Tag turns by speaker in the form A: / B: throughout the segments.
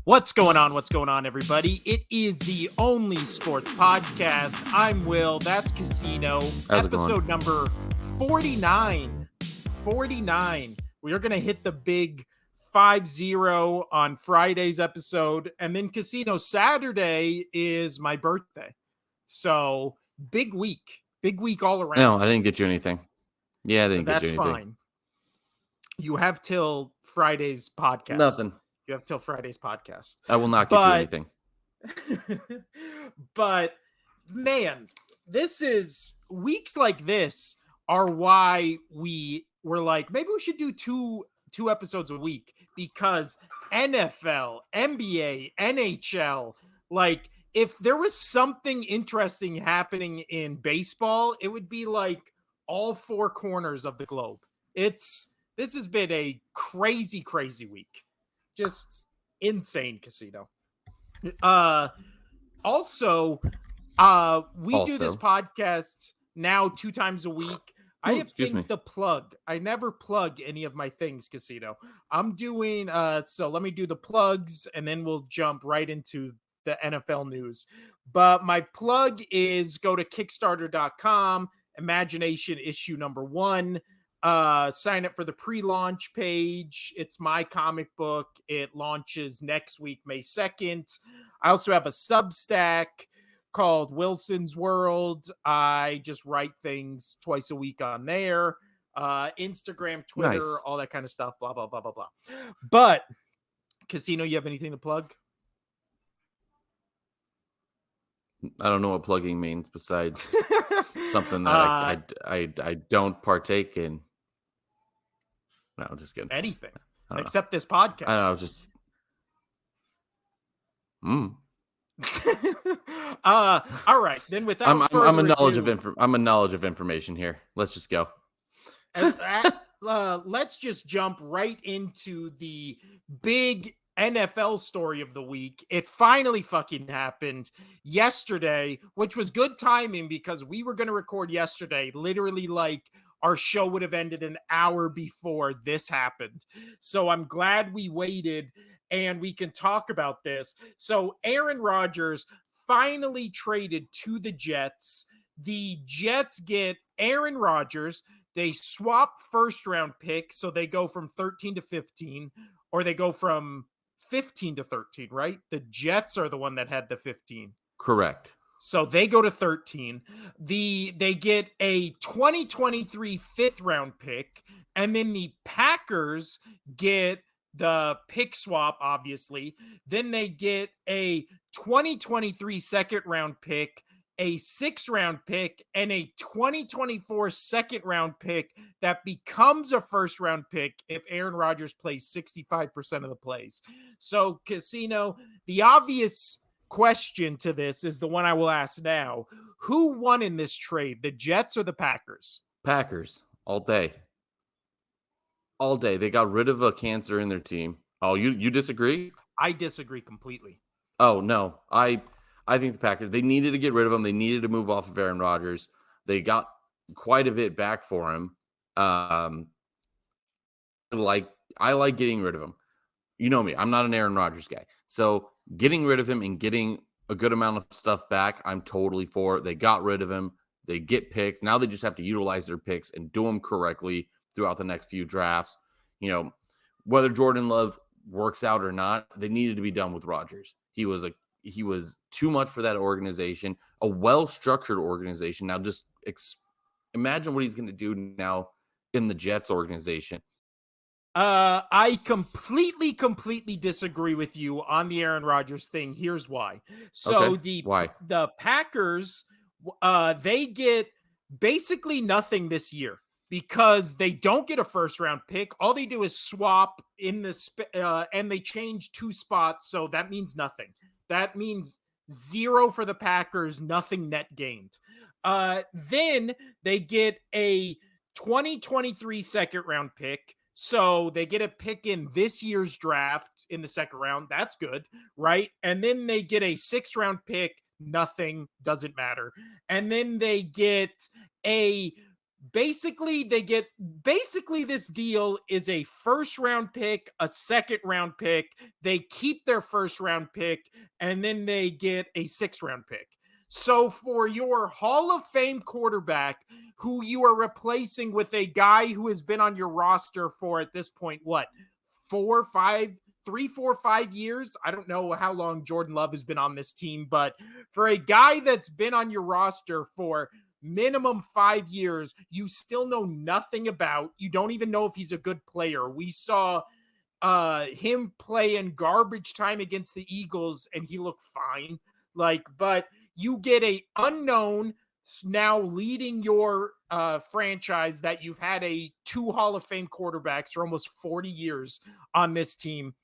A: What's going on? What's going on, everybody? It is the only sports podcast. I'm Will. That's Casino.
B: How's it going?
A: Episode number 49. 49. We are going to hit the big 5-0 on Friday's episode. And then Casino Saturday is my birthday. So big week. Big week all around.
B: No, I didn't get you anything. Yeah, I didn't get you anything.
A: That's fine. You have till Friday's podcast.
B: Nothing.
A: You have till Friday's podcast.
B: I will not get you anything.
A: But man, this is weeks like this are why we were like, maybe we should do two episodes a week, because NFL, NBA, NHL, like if there was something interesting happening in baseball, it would be like all four corners of the globe. This has been a crazy week. Just insane, Casino. Also, we do this podcast now 2 times a week. I have things to plug. I never plug any of my things, Casino. I'm doing, so let me do the plugs and then we'll jump right into the NFL news. But my plug is go to Kickstarter.com, Imagination issue number 1. Sign up for the pre-launch page. It's my comic book. It launches next week, May 2nd. I also have a Substack called Wilson's World. I just write things twice a week on there. Instagram, Twitter, nice. All that kind of stuff, blah, blah, blah, blah, blah. But, Casino, you have anything to plug?
B: I don't know what plugging means besides something that I don't partake in. No, I'm just kidding.
A: Anything except this podcast.
B: I don't know, just
A: all right, then without
B: I'm a knowledge of information here. Let's just go.
A: Let's just jump right into the big NFL story of the week. It finally fucking happened yesterday, which was good timing because we were going to record yesterday, literally like our show would have ended an hour before this happened. So I'm glad we waited and we can talk about this. So Aaron Rodgers finally traded to the Jets. The Jets get Aaron Rodgers. They swap first round picks. So they go from 13 to 15, or they go from 15 to 13, right? The Jets are the one that had the 15.
B: Correct.
A: So they go to 13. They get a 2023 fifth round pick, and then the Packers get the pick swap, obviously. Then they get a 2023 second round pick, a 6th round pick, and a 2024 second round pick that becomes a first round pick if Aaron Rodgers plays 65% of the plays. So, Casino, the obvious question to this is the one I will ask now. Who won in this trade, the Jets or the Packers?
B: Packers, all day. All day. They got rid of a cancer in their team. Oh, you disagree?
A: I disagree completely.
B: Oh, no. I think the Packers, they needed to get rid of him. They needed to move off of Aaron Rodgers. They got quite a bit back for him. I like getting rid of him. You know me. I'm not an Aaron Rodgers guy. So getting rid of him and getting a good amount of stuff back, I'm totally for. They got rid of him. They get picks. Now they just have to utilize their picks and do them correctly throughout the next few drafts. You know, whether Jordan Love works out or not, they needed to be done with Rodgers. He was too much for that organization, a well-structured organization. Now just imagine what he's going to do now in the Jets organization.
A: I completely disagree with you on the Aaron Rodgers thing. Here's why. So
B: Why?
A: The Packers, they get basically nothing this year because they don't get a first round pick. All they do is swap in the and they change 2 spots. So that means nothing. That means 0 for the Packers, nothing net gained. Then they get a 2023 second round pick. So they get a pick in this year's draft in the second round. That's good, right? And then they get a 6th round pick. Nothing, doesn't matter. And then they get a basically this deal is a first round pick, a second round pick. They keep their first round pick, and then they get a 6th round pick. So for your Hall of Fame quarterback, who you are replacing with a guy who has been on your roster for, at this point, what, 5 years? I don't know how long Jordan Love has been on this team, but for a guy that's been on your roster for minimum 5 years, you still know nothing about. You don't even know if he's a good player. We saw him play in garbage time against the Eagles, and he looked fine. But you get a unknown now leading your franchise that you've had 2 Hall of Fame quarterbacks for almost 40 years on this team.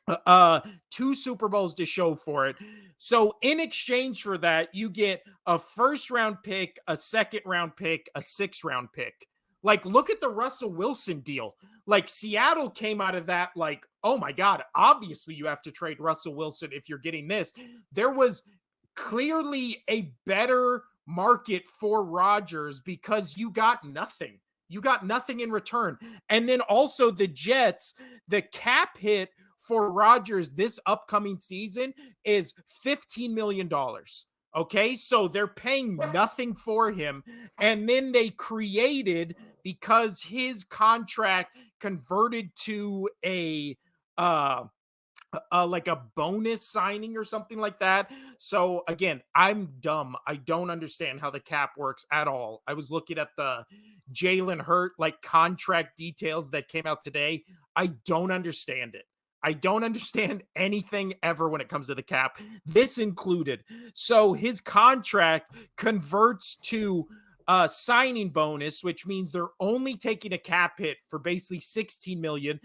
A: 2 Super Bowls to show for it. So in exchange for that, you get a first round pick, a second round pick, a 6th round pick. Look at the Russell Wilson deal. Seattle came out of that oh my God, obviously you have to trade Russell Wilson if you're getting this. There was clearly a better market for Rodgers because you got nothing. You got nothing in return. And then also the Jets, the cap hit for Rodgers this upcoming season is $15 million. Okay, so they're paying nothing for him. And then they created, because his contract converted to a bonus signing or something like that. So again, I'm dumb. I don't understand how the cap works at all. I was looking at the Jalen Hurt contract details that came out today. I don't understand it. I don't understand anything ever when it comes to the cap, this included. So his contract converts to a signing bonus, which means they're only taking a cap hit for basically $16 million.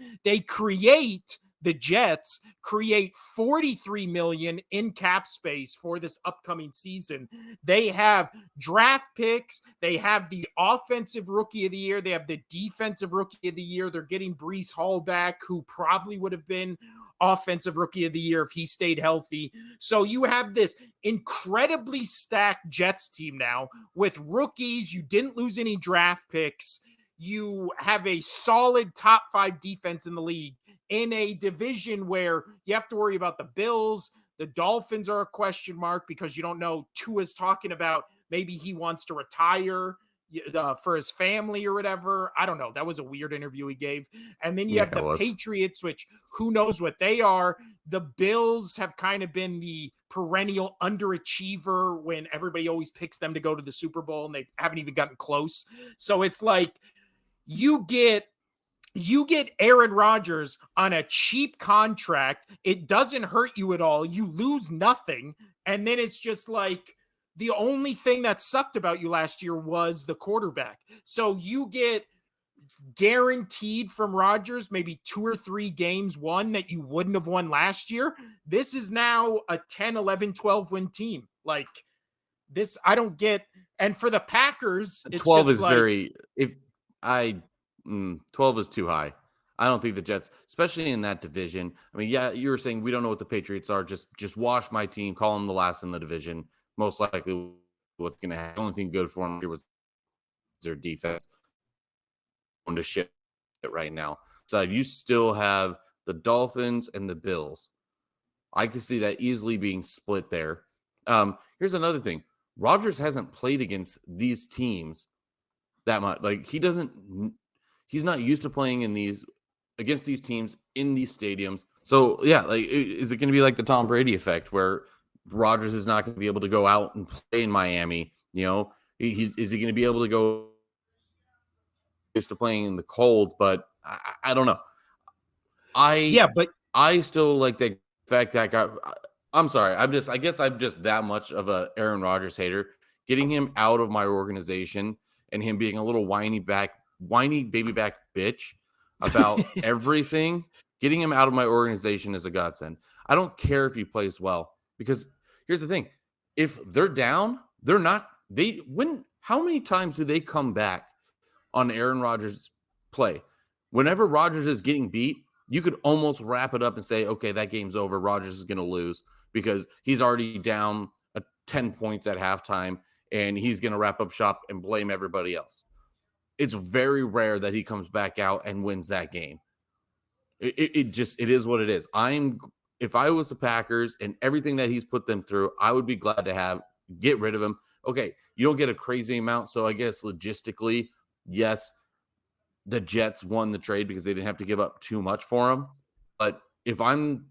A: The Jets create $43 million in cap space for this upcoming season. They have draft picks. They have the offensive rookie of the year. They have the defensive rookie of the year. They're getting Breece Hall back, who probably would have been offensive rookie of the year if he stayed healthy. So you have this incredibly stacked Jets team now with rookies. You didn't lose any draft picks. You have a solid top 5 defense in the league in a division where you have to worry about the Bills. The Dolphins are a question mark because you don't know. Tua's talking about maybe he wants to retire for his family or whatever. I don't know. That was a weird interview he gave. And then you have the Patriots, which who knows what they are. The Bills have kind of been the perennial underachiever when everybody always picks them to go to the Super Bowl, and they haven't even gotten close. So it's you get Aaron Rodgers on a cheap contract. It doesn't hurt you at all. You lose nothing. And then it's just the only thing that sucked about you last year was the quarterback. So you get guaranteed from Rodgers maybe 2 or 3 games won that you wouldn't have won last year. This is now a 10, 11, 12 win team. This, I don't get. And for the Packers, it's
B: 12 is 12 is too high. I don't think the Jets, especially in that division. I mean, yeah, you were saying we don't know what the Patriots are. Just wash my team, call them the last in the division. Most likely what's going to happen. The only thing good for them was their defense. On to shit right now. So you still have the Dolphins and the Bills. I could see that easily being split there. Here's another thing. Rodgers hasn't played against these teams that much. He's not used to playing against these teams in these stadiums. So yeah, is it going to be like the Tom Brady effect where Rodgers is not going to be able to go out and play in Miami? Is he going to be able to go used to playing in the cold? But I don't know. I still like the fact that I'm sorry. I guess I'm just that much of a Aaron Rodgers hater. Getting him out of my organization and him being a little whiny baby back bitch about everything, getting him out of my organization is a godsend. I don't care if he plays well, because here's the thing. If they're down, they're not. They win. How many times do they come back on Aaron Rodgers' play? Whenever Rodgers is getting beat, you could almost wrap it up and say, okay, that game's over. Rodgers is going to lose because he's already down 10 points at halftime, and he's going to wrap up shop and blame everybody else. it's very rare that he comes back out and wins that game. It is what it is. If I was the Packers and everything that he's put them through, I would be glad to get rid of him. Okay, you don't get a crazy amount, so I guess logistically, yes, the Jets won the trade because they didn't have to give up too much for him. But if I am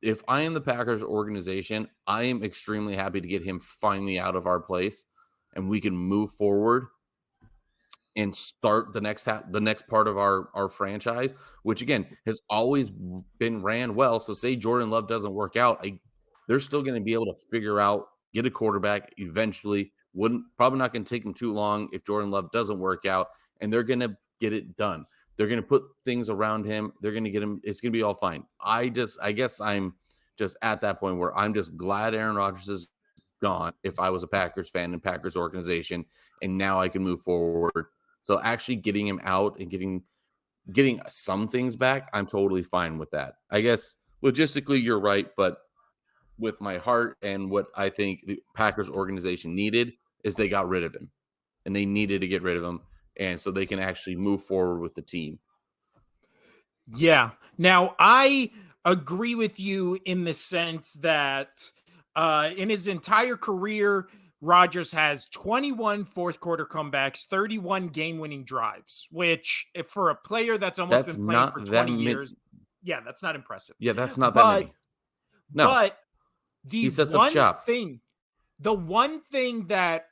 B: the Packers organization, I am extremely happy to get him finally out of our place and we can move forward and start the next part of our franchise, which again has always been ran well. So say Jordan Love doesn't work out, they're still going to be able to figure out, get a quarterback eventually. Probably not going to take them too long if Jordan Love doesn't work out, and they're going to get it done. They're going to put things around him. They're going to get him. It's going to be all fine. I guess I'm just at that point where I'm just glad Aaron Rodgers is gone. If I was a Packers fan and Packers organization, and now I can move forward. So actually getting him out and getting some things back, I'm totally fine with that. I guess logistically you're right, but with my heart and what I think the Packers organization needed is they got rid of him. And they needed to get rid of him, and so they can actually move forward with the team.
A: Yeah. Now, I agree with you in the sense that in his entire career, Rodgers has 21 fourth quarter comebacks, 31 game-winning drives, which for a player that's almost been playing for 20 years, yeah, that's not impressive.
B: Yeah, that's not that many. No.
A: But
B: he sets up shop.
A: The one thing that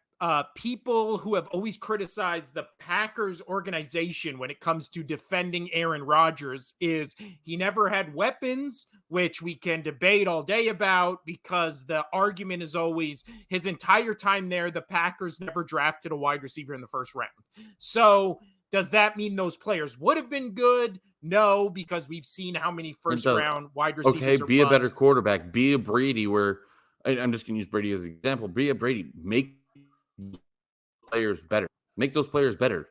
A: people who have always criticized the Packers organization when it comes to defending Aaron Rodgers is he never had weapons, which we can debate all day about because the argument is always his entire time there, the Packers never drafted a wide receiver in the first round. So does that mean those players would have been good? No, because we've seen how many first round wide receivers
B: okay, be a better quarterback. Be a Brady where I'm just going to use Brady as an example. Be a Brady. Make players better. Make those players better.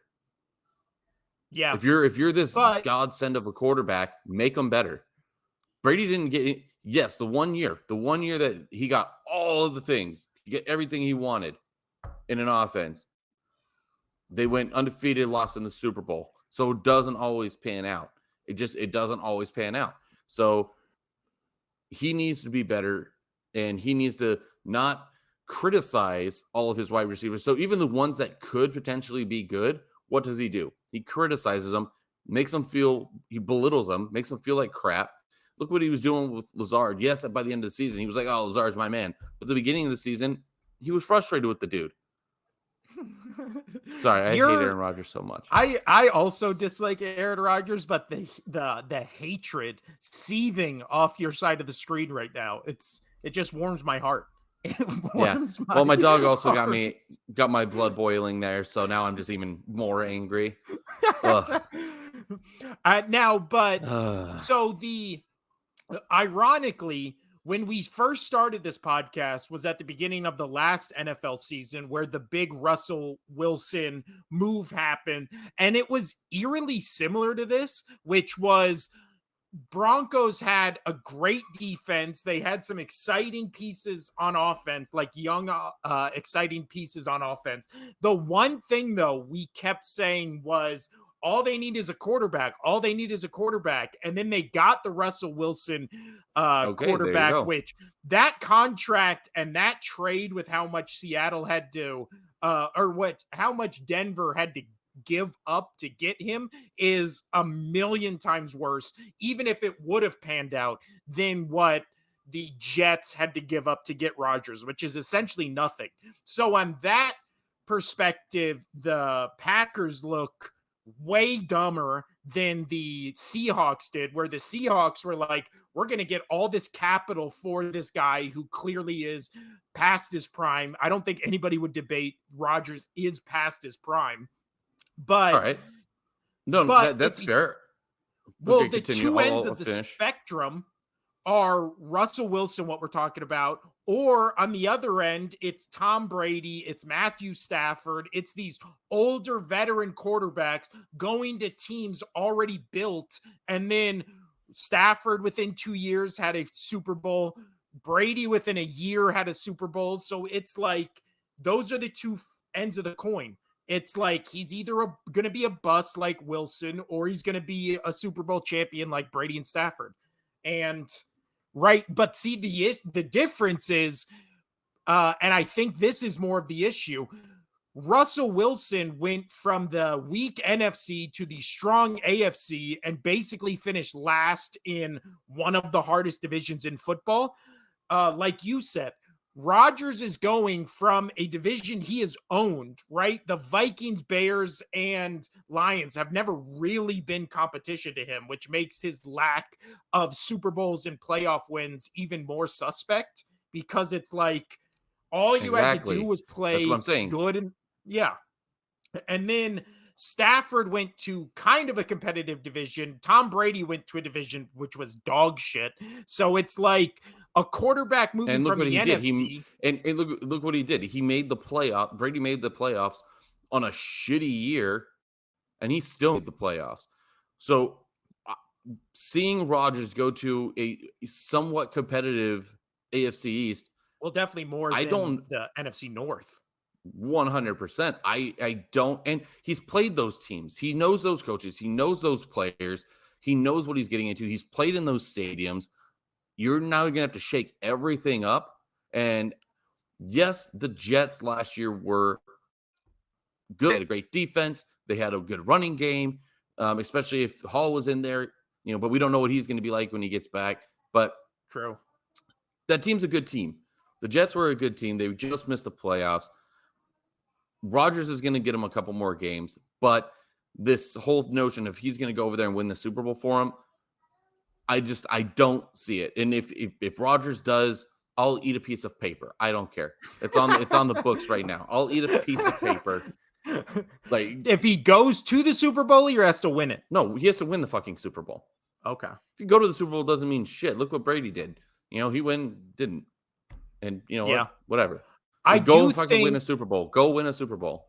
A: Yeah.
B: If you're this godsend of a quarterback, make them better. Brady didn't get the one year that he got all of the things, get everything he wanted in an offense. They went undefeated, lost in the Super Bowl. So it doesn't always pan out. It doesn't always pan out. So he needs to be better, and he needs to not criticize all of his wide receivers. So even the ones that could potentially be good, what does he do? He criticizes them, he belittles them, makes them feel like crap. Look what he was doing with Lazard. Yes, by the end of the season, he was like, oh, Lazard's my man. But at the beginning of the season, he was frustrated with the dude. Sorry, I hate Aaron Rodgers so much.
A: I also dislike Aaron Rodgers, but the hatred seething off your side of the screen right now, it just warms my heart.
B: My dog also got my blood boiling there, so now I'm just even more angry.
A: Ironically, when we first started this podcast was at the beginning of the last NFL season where the big Russell Wilson move happened. And it was eerily similar to this, which was Broncos had a great defense. They had some exciting pieces on offense, like young, exciting pieces on offense. The one thing, though, we kept saying was, all they need is a quarterback. All they need is a quarterback. And then they got the Russell Wilson quarterback, which that contract and that trade with how much Seattle had to, how much Denver had to give up to get him is a million times worse, even if it would have panned out, than what the Jets had to give up to get Rodgers, which is essentially nothing. So on that perspective, the Packers look way dumber than the Seahawks did, where the Seahawks were like, we're going to get all this capital for this guy who clearly is past his prime. I don't think anybody would debate Rodgers is past his prime. But
B: all right. No, that's fair.
A: Well, the two ends of the spectrum are Russell Wilson, what we're talking about, or on the other end, it's Tom Brady, it's Matthew Stafford, it's these older veteran quarterbacks going to teams already built, and then Stafford within 2 years had a Super Bowl, Brady within a year had a Super Bowl. So it's like those are the two ends of the coin. it's like he's either going to be a bust like Wilson, or he's going to be a Super Bowl champion like Brady and Stafford. And right, but see, the difference is, and I think this is more of the issue. Russell Wilson went from the weak NFC to the strong AFC and basically finished last in one of the hardest divisions in football. Like you said, Rodgers is going from a division he has owned, right? The Vikings, Bears, and Lions have never really been competition to him, which makes his lack of Super Bowls and playoff wins even more suspect, because it's like all you had to do was
B: That's what I'm
A: play
B: saying.
A: good. And yeah. And then Stafford went to kind of a competitive division. Tom Brady went to a division which was dog shit. So it's like a quarterback moving
B: And look
A: from
B: what
A: the
B: he did.
A: NFC.
B: And look what he did. He made the playoff. Brady made the playoffs on a shitty year, and he still made the playoffs. So seeing Rodgers go to a somewhat competitive AFC East,
A: Well, definitely more than the NFC North.
B: 100%. I don't, and he's played those teams. He knows those coaches. He knows those players. He knows what he's getting into. He's played in those stadiums. You're now going to have to shake everything up. And yes, the Jets last year were good. They had a great defense. They had a good running game, especially if Hall was in there. But we don't know what he's going to be like when he gets back. But
A: true,
B: that team's a good team. The Jets were a good team. They just missed the playoffs. Rodgers is going to get him a couple more games, but this whole notion of he's going to go over there and win the Super Bowl for him, I don't see it. And if Rodgers does, I'll eat a piece of paper. I don't care. It's on the books right now. I'll eat a piece of paper. Like,
A: if he goes to the Super Bowl, he has to win it.
B: No, he has to win the fucking Super Bowl.
A: Okay.
B: If you go to the Super Bowl, doesn't mean shit. Look what Brady did. He didn't. And whatever. Go fucking win a Super Bowl. Go win a Super Bowl.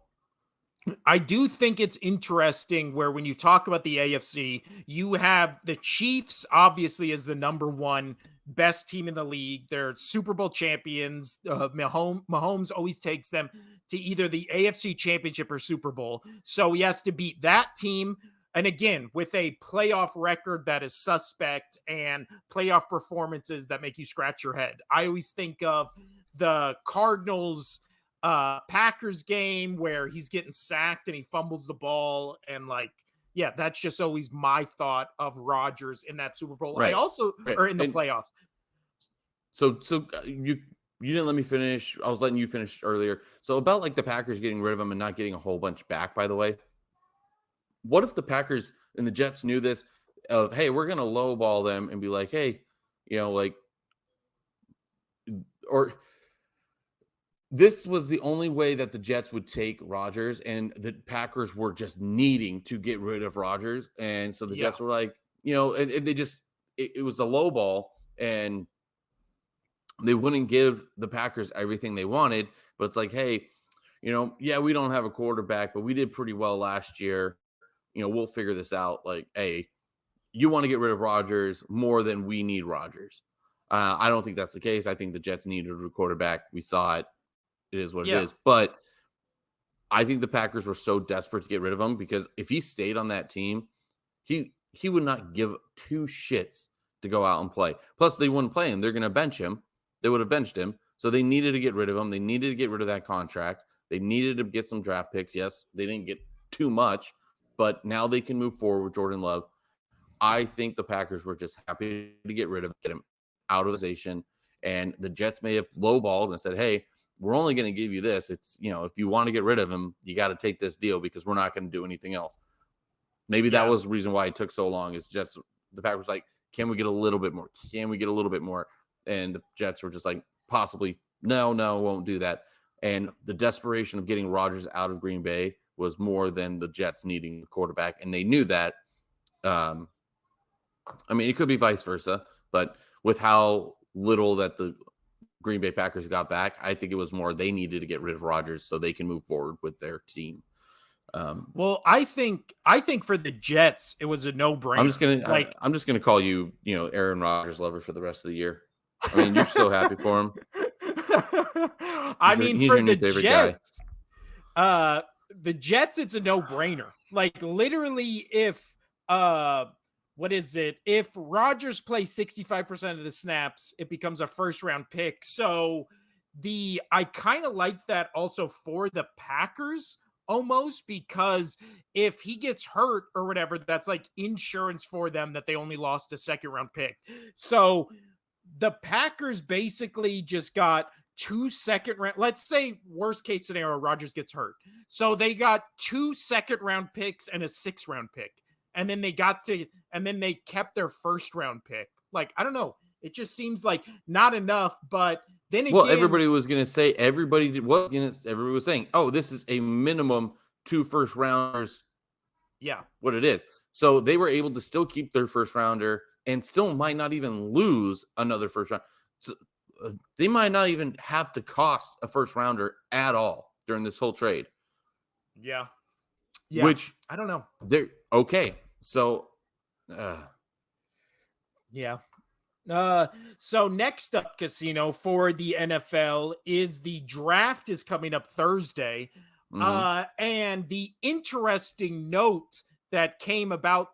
A: I do think it's interesting where when you talk about the AFC, you have the Chiefs obviously as the number one best team in the league. They're Super Bowl champions. Mahomes always takes them to either the AFC Championship or Super Bowl. So he has to beat that team. And again, with a playoff record that is suspect and playoff performances that make you scratch your head. I always think of the Cardinals Packers game where he's getting sacked and he fumbles the ball, and that's just always my thought of Rodgers in that Super Bowl.
B: Right.
A: I also or in the playoffs.
B: So you didn't let me finish. I was letting you finish earlier. So about the Packers getting rid of him and not getting a whole bunch back, by the way. What if the Packers and the Jets knew this of, hey, we're going to lowball them and be like, hey, or this was the only way that the Jets would take Rodgers, and the Packers were just needing to get rid of Rodgers. And so the Jets were like, and they just, it was a low ball, and they wouldn't give the Packers everything they wanted. But it's like, hey, we don't have a quarterback, but we did pretty well last year. We'll figure this out. Like, hey, you want to get rid of Rodgers more than we need Rodgers. I don't think that's the case. I think the Jets needed a quarterback. We saw it. It is what it is. But I think the Packers were so desperate to get rid of him because if he stayed on that team, he would not give two shits to go out and play. Plus, they wouldn't play him. They're going to bench him. They would have benched him. So they needed to get rid of him. They needed to get rid of that contract. They needed to get some draft picks. Yes, they didn't get too much, but now they can move forward with Jordan Love. I think the Packers were just happy to get rid of him, get him out of the organization. And the Jets may have lowballed and said, hey, we're only going to give you this. It's, if you want to get rid of him, you got to take this deal because we're not going to do anything else. Maybe that was the reason why it took so long, is just the Packers like, can we get a little bit more? Can we get a little bit more? And the Jets were just like, possibly, no, won't do that. And the desperation of getting Rodgers out of Green Bay was more than the Jets needing a quarterback. And they knew that. It could be vice versa, but with how little that the Green Bay Packers got back, I think it was more they needed to get rid of Rodgers so they can move forward with their team.
A: Well, I think for the Jets, it was a no-brainer.
B: I'm just gonna call you, Aaron Rodgers lover for the rest of the year. You're so happy for him.
A: For the Jets, the Jets, it's a no-brainer. Like literally, if what is it? If Rodgers plays 65% of the snaps, it becomes a first-round pick. So I kind of like that also for the Packers almost, because if he gets hurt or whatever, that's like insurance for them that they only lost a second-round pick. So the Packers basically just got 2 second round. Let's say worst case scenario, Rodgers gets hurt. So they got 2 second-round picks and a 6th-round pick. And then they kept their first-round pick. Like, I don't know. It just seems like not enough, but then again.
B: Well, everybody was going to say, everybody was saying, oh, this is a minimum 2 first rounders.
A: Yeah.
B: What it is. So they were able to still keep their first rounder and still might not even lose another first round. So they might not even have to cost a first rounder at all during this whole trade.
A: Yeah.
B: Which
A: I don't know.
B: They're okay. So
A: yeah. So next up, Casino, for the NFL is the draft is coming up Thursday. And the interesting note that came about,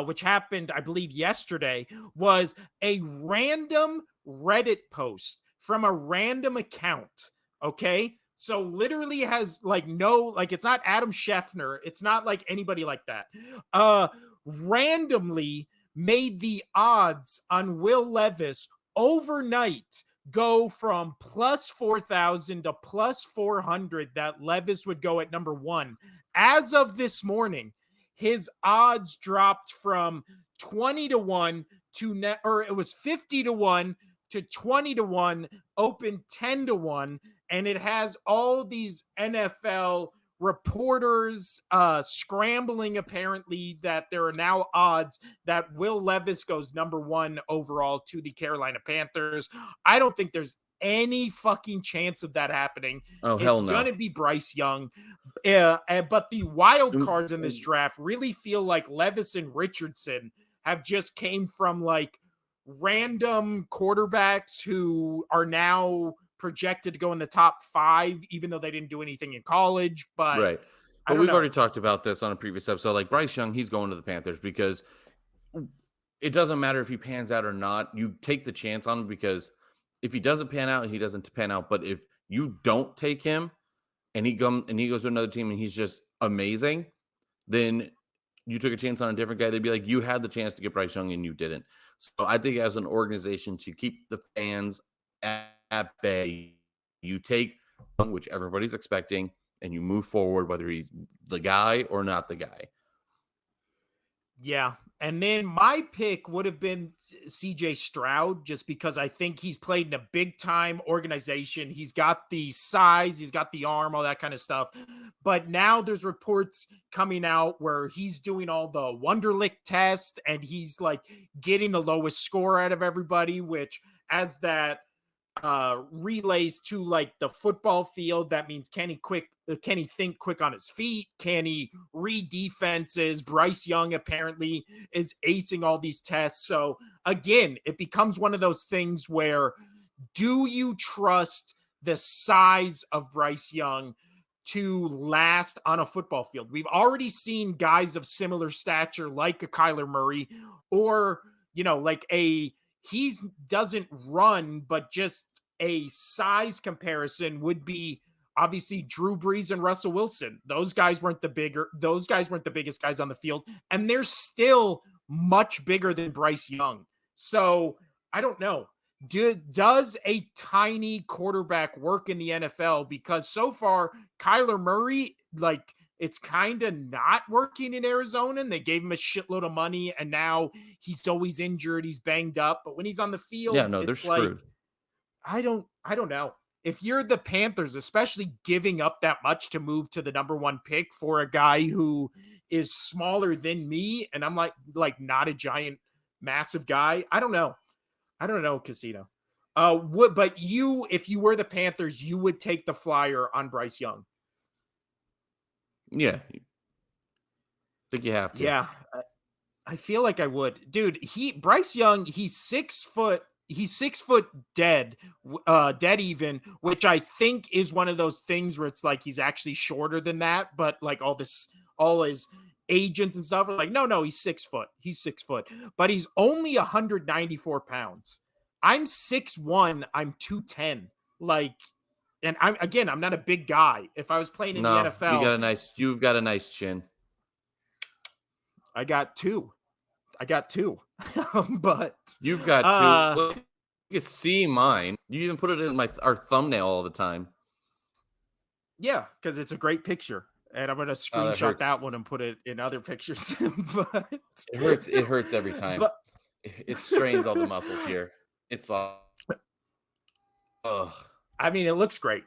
A: which happened, I believe, yesterday, was a random Reddit post from a random account. Okay. So literally has it's not Adam Scheffner. It's not like anybody like that. Randomly made the odds on Will Levis overnight go from plus 4,000 to plus 400 that Levis would go at number 1. As of this morning, his odds dropped from 20-1 or it was 50-1 to 20-1, open 10-1, and it has all these NFL reporters scrambling apparently that there are now odds that Will Levis goes number 1 overall to the Carolina Panthers. I don't think there's any fucking chance of that happening.
B: Oh,
A: hell no. It's gonna be Bryce Young. But the wild cards in this draft really feel like Levis and Richardson have just came from like random quarterbacks who are now projected to go in the top 5, even though they didn't do anything in college. But
B: right. But we've already talked about this on a previous episode. Like Bryce Young, he's going to the Panthers because it doesn't matter if he pans out or not. You take the chance on him because if he doesn't pan out, he doesn't pan out. But if you don't take him and he goes to another team and he's just amazing, then you took a chance on a different guy. They'd be like, you had the chance to get Bryce Young and you didn't. So I think as an organization to keep the fans at bay, you take which everybody's expecting and you move forward, whether he's the guy or not the guy.
A: Yeah. And then my pick would have been CJ Stroud, just because I think he's played in a big time organization. He's got the size, he's got the arm, all that kind of stuff. But now there's reports coming out where he's doing all the Wonderlic test and he's like getting the lowest score out of everybody, which as that relays to like the football field, that means can he think quick on his feet? Can he read defenses? Bryce Young apparently is acing all these tests. So again, it becomes one of those things where do you trust the size of Bryce Young to last on a football field? We've already seen guys of similar stature like a Kyler Murray or, like he doesn't run, but just a size comparison would be obviously Drew Brees and Russell Wilson. Those guys weren't the biggest guys on the field, and they're still much bigger than Bryce Young. So I don't know. Does a tiny quarterback work in the NFL? Because so far, Kyler Murray, like, it's kind of not working in Arizona, and they gave him a shitload of money, and now he's always injured, he's banged up. But when he's on the field,
B: they're screwed.
A: I don't know. If you're the Panthers, especially giving up that much to move to the number 1 pick for a guy who is smaller than me, and I'm like not a giant, massive guy. I don't know, Casino. But if you were the Panthers, you would take the flyer on Bryce Young.
B: Yeah. I think you have to.
A: Yeah. I feel like I would. Dude, Bryce Young, he's 6 foot he's 6 foot dead, dead even, which I think is one of those things where it's like he's actually shorter than that, but like all his agents and stuff are like, no, he's 6 foot. He's 6 foot, but he's only 194 pounds. I'm 6'1", I'm 210. Like, and I'm not a big guy. If I was playing in the
B: No,
A: NFL,
B: you've got a nice chin.
A: I got two. But
B: You've got two. Look, you can see mine. You even put it in our thumbnail all the time.
A: Yeah, because it's a great picture. And I'm gonna screenshot that one and put it in other pictures. But
B: it hurts every time. But it strains all the muscles here. It's all
A: I mean, it looks great.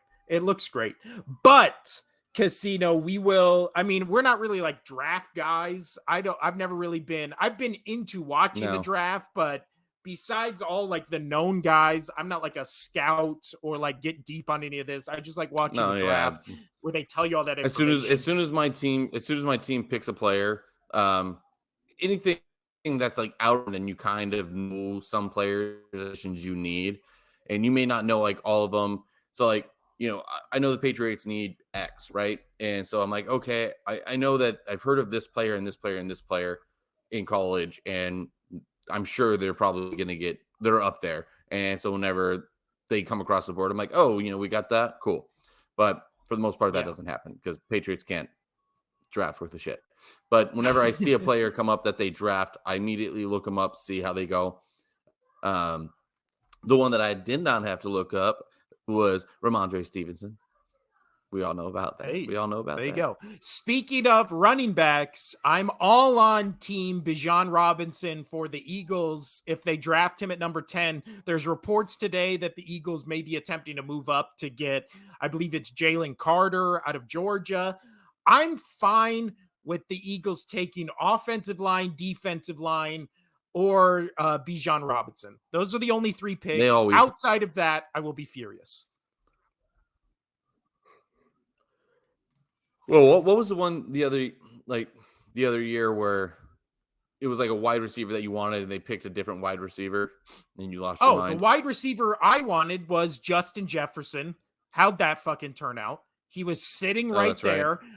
A: But Casino, we're not really like draft guys. I've been into watching the draft, but besides all like the known guys, I'm not like a scout or like get deep on any of this. I just like watching the draft where they tell you all that information.
B: As soon as my team picks a player, anything that's like out and you kind of know some player positions you need, and you may not know like all of them. So like, I know the Patriots need X, right? And so I'm like, okay, I know that I've heard of this player and this player and this player in college, and I'm sure they're probably going to they're up there. And so whenever they come across the board, I'm like, oh, we got that. Cool. But for the most part, that doesn't happen because Patriots can't draft worth of shit. But whenever I see a player come up that they draft, I immediately look them up, see how they go. The one that I did not have to look up was Ramondre Stevenson. We all know about that.
A: Hey,
B: we all know about that.
A: There you go. Speaking of running backs, I'm all on team Bijan Robinson for the Eagles. If they draft him at number 10, there's reports today that the Eagles may be attempting to move up to get, I believe it's Jalen Carter out of Georgia. I'm fine with the Eagles taking offensive line, defensive line, or Bijan Robinson. Those are the only 3 picks. Outside of that, I will be furious.
B: Well, what was the one the other year where it was like a wide receiver that you wanted and they picked a different wide receiver and you lost your mind?
A: The wide receiver I wanted was Justin Jefferson. How'd that fucking turn out? He was sitting right there. Right.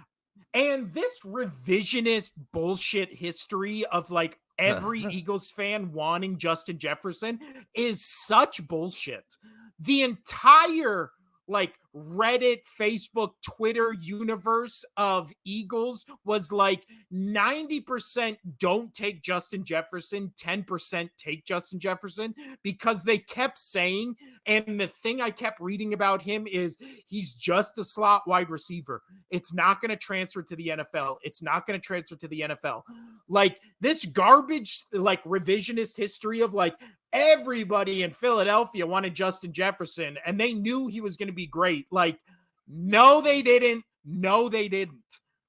A: And this revisionist bullshit history of like every Eagles fan wanting Justin Jefferson is such bullshit. The entire like Reddit, Facebook, Twitter universe of Eagles was like 90% don't take Justin Jefferson, 10% take Justin Jefferson, because they kept saying, and the thing I kept reading about him is he's just a slot wide receiver. It's not going to transfer to the NFL. It's not going to transfer to the NFL. Like this garbage, like revisionist history of like, everybody in Philadelphia wanted Justin Jefferson and they knew he was going to be great. Like, no, they didn't.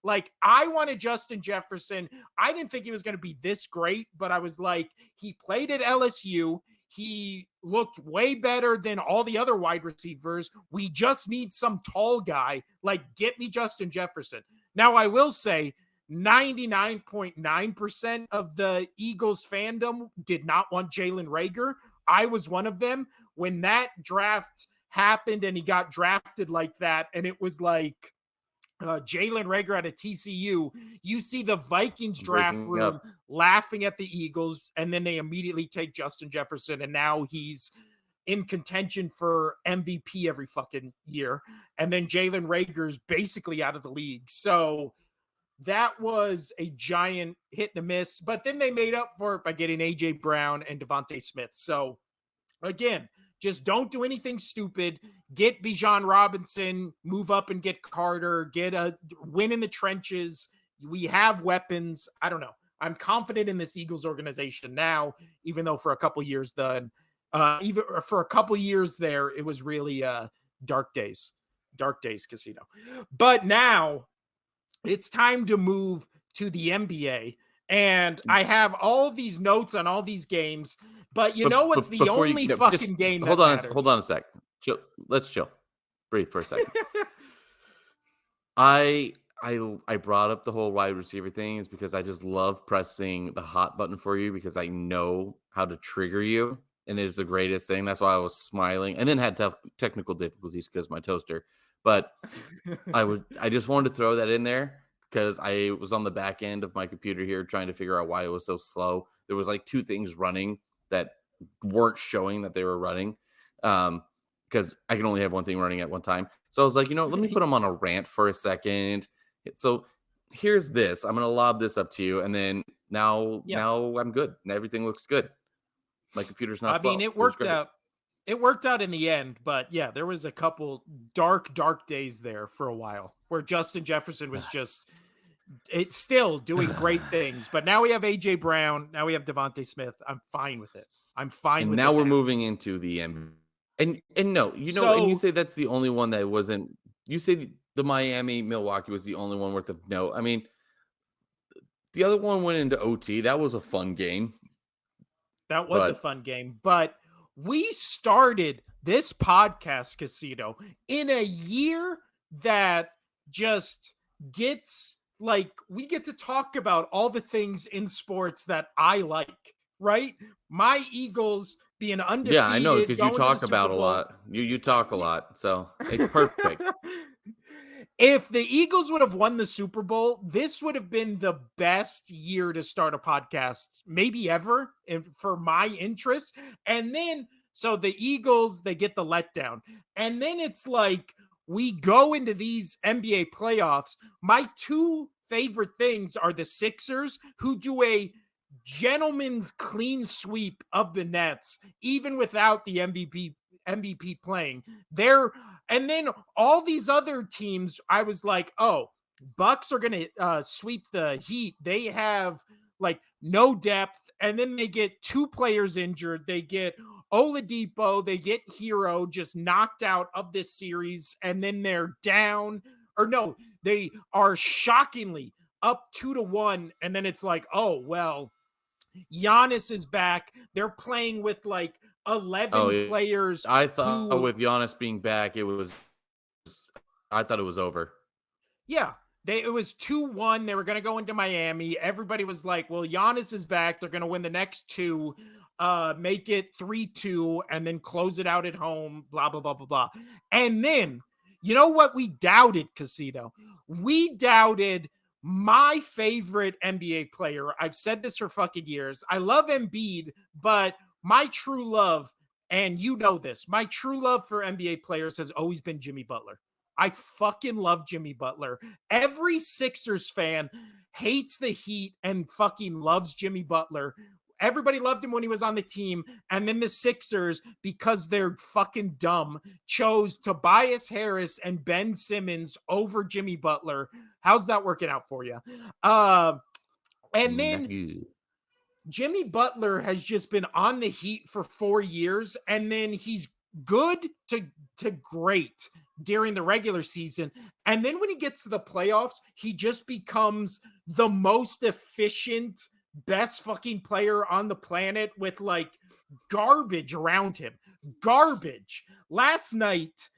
A: Like, I wanted Justin Jefferson. I didn't think he was going to be this great, but I was like, he played at LSU. He looked way better than all the other wide receivers. We just need some tall guy. Like, get me Justin Jefferson. Now, I will say, 99.9% of the Eagles fandom did not want Jalen Reagor. I was one of them. When that draft happened and he got drafted like that, and it was like Jalen Reagor out of TCU, you see the Vikings draft room laughing at the Eagles, and then they immediately take Justin Jefferson, and now he's in contention for MVP every fucking year. And then Jalen Reagor's basically out of the league. So that was a giant hit and a miss, but then they made up for it by getting AJ Brown and Devontae Smith. So again, just don't do anything stupid. Get Bijan Robinson, move up and get Carter, get a win in the trenches. We have weapons. I don't know. I'm confident in this Eagles organization now, even though for a couple years there, it was really dark days, Casino. But now it's time to move to the NBA. And I have all these notes on all these games, but know what's the only fucking game that matters?
B: Hold on a sec. Chill. Let's chill. Breathe for a second. I brought up the whole wide receiver thing is because I just love pressing the hot button for you because I know how to trigger you. and is the greatest thing. That's why I was smiling, and then had tough technical difficulties because my toaster. But I just wanted to throw that in there because I was on the back end of my computer here trying to figure out why it was so slow. There was like 2 things running that weren't showing that they were running. Because I can only have one thing running at one time. So I was like, let me put them on a rant for a second. So here's this. I'm gonna lob this up to you, and then now I'm good. And everything looks good. My computer's not slow.
A: It worked out. It worked out in the end, but yeah, there was a couple dark days there for a while where Justin Jefferson was just it's still doing great things. But now we have AJ Brown. Now we have Devontae Smith. I'm fine with it. I'm fine
B: and
A: with
B: now
A: it.
B: We're moving into the NBA. And no, and you say that's the only one that wasn't. You say the Miami Milwaukee was the only one worth of note. I mean, the other one went into OT. That was a fun game.
A: That was a fun game, but we started this podcast, Casino, in a year that just gets like we get to talk about all the things in sports that I like, right? My Eagles being undefeated.
B: Yeah, I know, because you talk about a lot. You talk a lot, so it's perfect.
A: If the Eagles would have won the Super Bowl, this would have been the best year to start a podcast, maybe ever, for my interest. And then, so the Eagles, they get the letdown. And then it's like, we go into these NBA playoffs. My 2 favorite things are the Sixers, who do a gentleman's clean sweep of the Nets, even without the MVP playing. And then all these other teams, I was like, oh, Bucks are going to sweep the Heat. They have like no depth. And then they get 2 players injured. They get Oladipo. They get Hero just knocked out of this series. And then they're down. Or no, they are shockingly up 2-1. And then it's like, oh, well, Giannis is back. They're playing with like 11 players.
B: I thought with Giannis being back, I thought it was over.
A: Yeah. It was 2-1. They were going to go into Miami. Everybody was like, well, Giannis is back. They're going to win the next 2, make it 3-2, and then close it out at home, blah, blah, blah, blah, blah. And then, you know what we doubted, Casino? We doubted my favorite NBA player. I've said this for fucking years. I love Embiid, but my true love, and you know this, my true love for NBA players has always been Jimmy Butler. I fucking love Jimmy Butler. Every Sixers fan hates the Heat and fucking loves Jimmy Butler. Everybody loved him when he was on the team. And then the Sixers, because they're fucking dumb, chose Tobias Harris and Ben Simmons over Jimmy Butler. How's that working out for you? And then Jimmy Butler has just been on the Heat for 4 years, and then he's good to great during the regular season. And then when he gets to the playoffs, he just becomes the most efficient, best fucking player on the planet with like garbage around him. Garbage. Last night,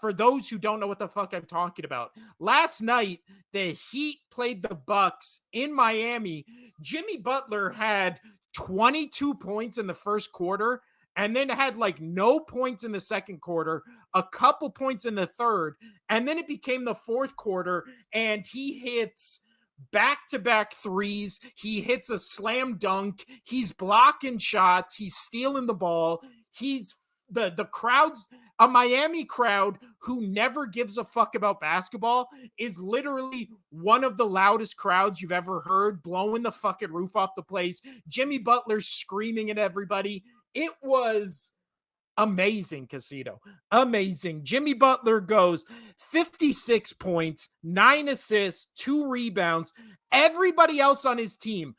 A: for those who don't know what the fuck I'm talking about, last night the Heat played the Bucks in Miami. Jimmy Butler had 22 points in the first quarter, and then had like no points in the second quarter, a couple points in the third, and then it became the fourth quarter, and he hits back-to-back threes. He hits a slam dunk. He's blocking shots. He's stealing the ball. He's the crowd's a Miami crowd who never gives a fuck about basketball is literally one of the loudest crowds you've ever heard, blowing the fucking roof off the place. Jimmy Butler screaming at everybody. It was amazing, Casino. Amazing. Jimmy Butler goes 56 points, 9 assists, 2 rebounds. Everybody else on his team,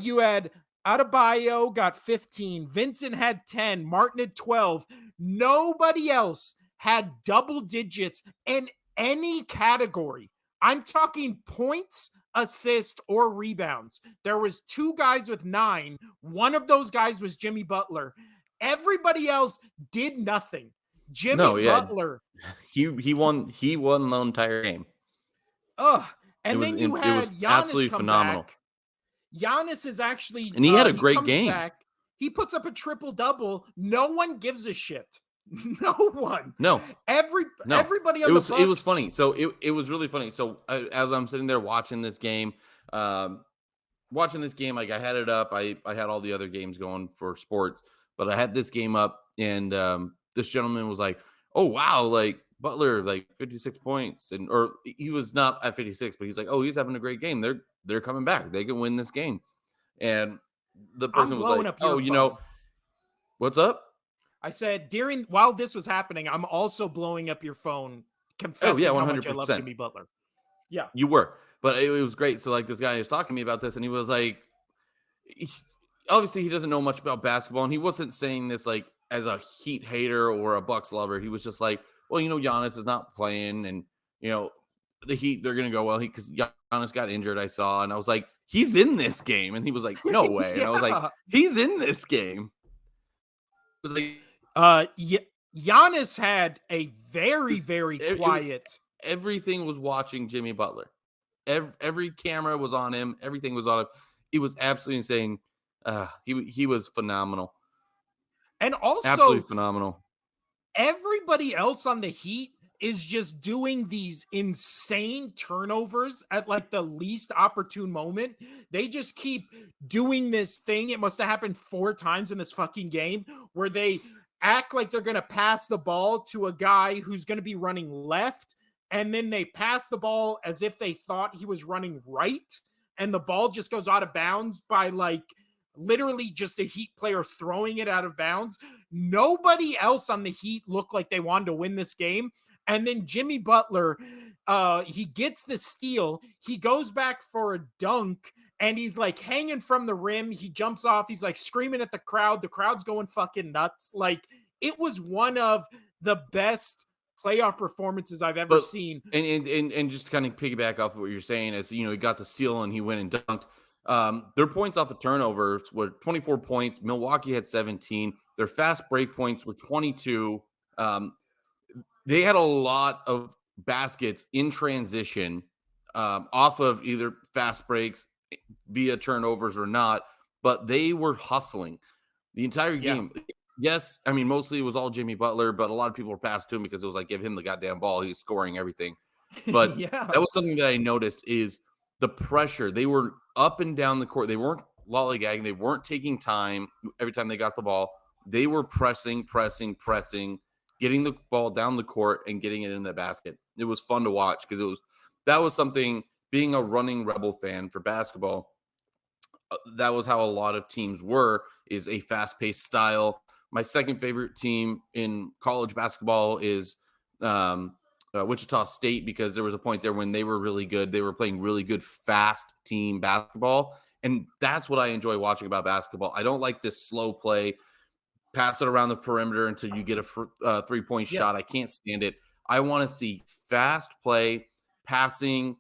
A: you had Adebayo got 15. Vincent had 10. Martin had 12. Nobody else had double digits in any category. I'm talking points, assists, or rebounds. There was 2 guys with 9. One of those guys was Jimmy Butler. Everybody else did nothing. Butler.
B: He won the entire game.
A: And then you had Giannis absolutely come phenomenal. Back. Giannis is actually,
B: and he had a great game.
A: He puts up a triple-double. No one gives a shit. No one.
B: No.
A: Everybody on
B: it
A: the
B: was
A: Bucks.
B: It was funny. So it was really funny. So as I'm sitting there watching this game, like I had it up. I had all the other games going for sports, but I had this game up, and this gentleman was like, "Oh wow, like Butler, like 56 points," or he was not at 56, but he's like, "Oh, he's having a great game. They're coming back. They can win this game." And the
A: I'm
B: person was
A: blowing
B: like,
A: up
B: "Oh,
A: your phone.
B: What's up?"
A: I said while this was happening, I'm also blowing up your phone,
B: Oh yeah,
A: confessing how much I love
B: 100%.
A: Jimmy Butler. Yeah,
B: You were, but it was great. So like this guy was talking to me about this, and he was like, obviously he doesn't know much about basketball, and he wasn't saying this like as a Heat hater or a Bucks lover. He was just like, well, Giannis is not playing, and the Heat, they're gonna go well because Giannis got injured. I saw, and I was like, he's in this game, and he was like, no way, and I was like, he's in this game. It was like,
A: Giannis had a very, very quiet.
B: Everything was watching Jimmy Butler. Every camera was on him. Everything was on him. It was absolutely insane. He was phenomenal.
A: And also,
B: absolutely phenomenal.
A: Everybody else on the Heat is just doing these insane turnovers at like the least opportune moment. They just keep doing this thing. It must have happened 4 times in this fucking game where they act like they're going to pass the ball to a guy who's going to be running left. And then they pass the ball as if they thought he was running right. And the ball just goes out of bounds by like literally just a Heat player throwing it out of bounds. Nobody else on the Heat looked like they wanted to win this game. And then Jimmy Butler, he gets the steal. He goes back for a dunk, and he's like hanging from the rim. He jumps off. He's like screaming at the crowd. The crowd's going fucking nuts. Like, it was one of the best playoff performances I've ever seen.
B: And just to kind of piggyback off of what you're saying is, he got the steal and he went and dunked. Their points off of turnovers were 24 points. Milwaukee had 17. Their fast break points were 22. They had a lot of baskets in transition off of either fast breaks via turnovers or not, but they were hustling the entire game. Yeah. Yes, I mean, mostly it was all Jimmy Butler, but a lot of people were passed to him because it was like, give him the goddamn ball. He's scoring everything. But that was something that I noticed is the pressure. They were up and down the court. They weren't lollygagging. They weren't taking time every time they got the ball. They were pressing, getting the ball down the court and getting it in the basket. It was fun to watch because that was something, being a running Rebel fan for basketball, that was how a lot of teams were, is a fast-paced style. My second favorite team in college basketball is Wichita State, because there was a point there when they were really good. They were playing really good, fast team basketball. And that's what I enjoy watching about basketball. I don't like this slow play, pass it around the perimeter until you get a three-point shot. I can't stand it. I want to see fast play, passing,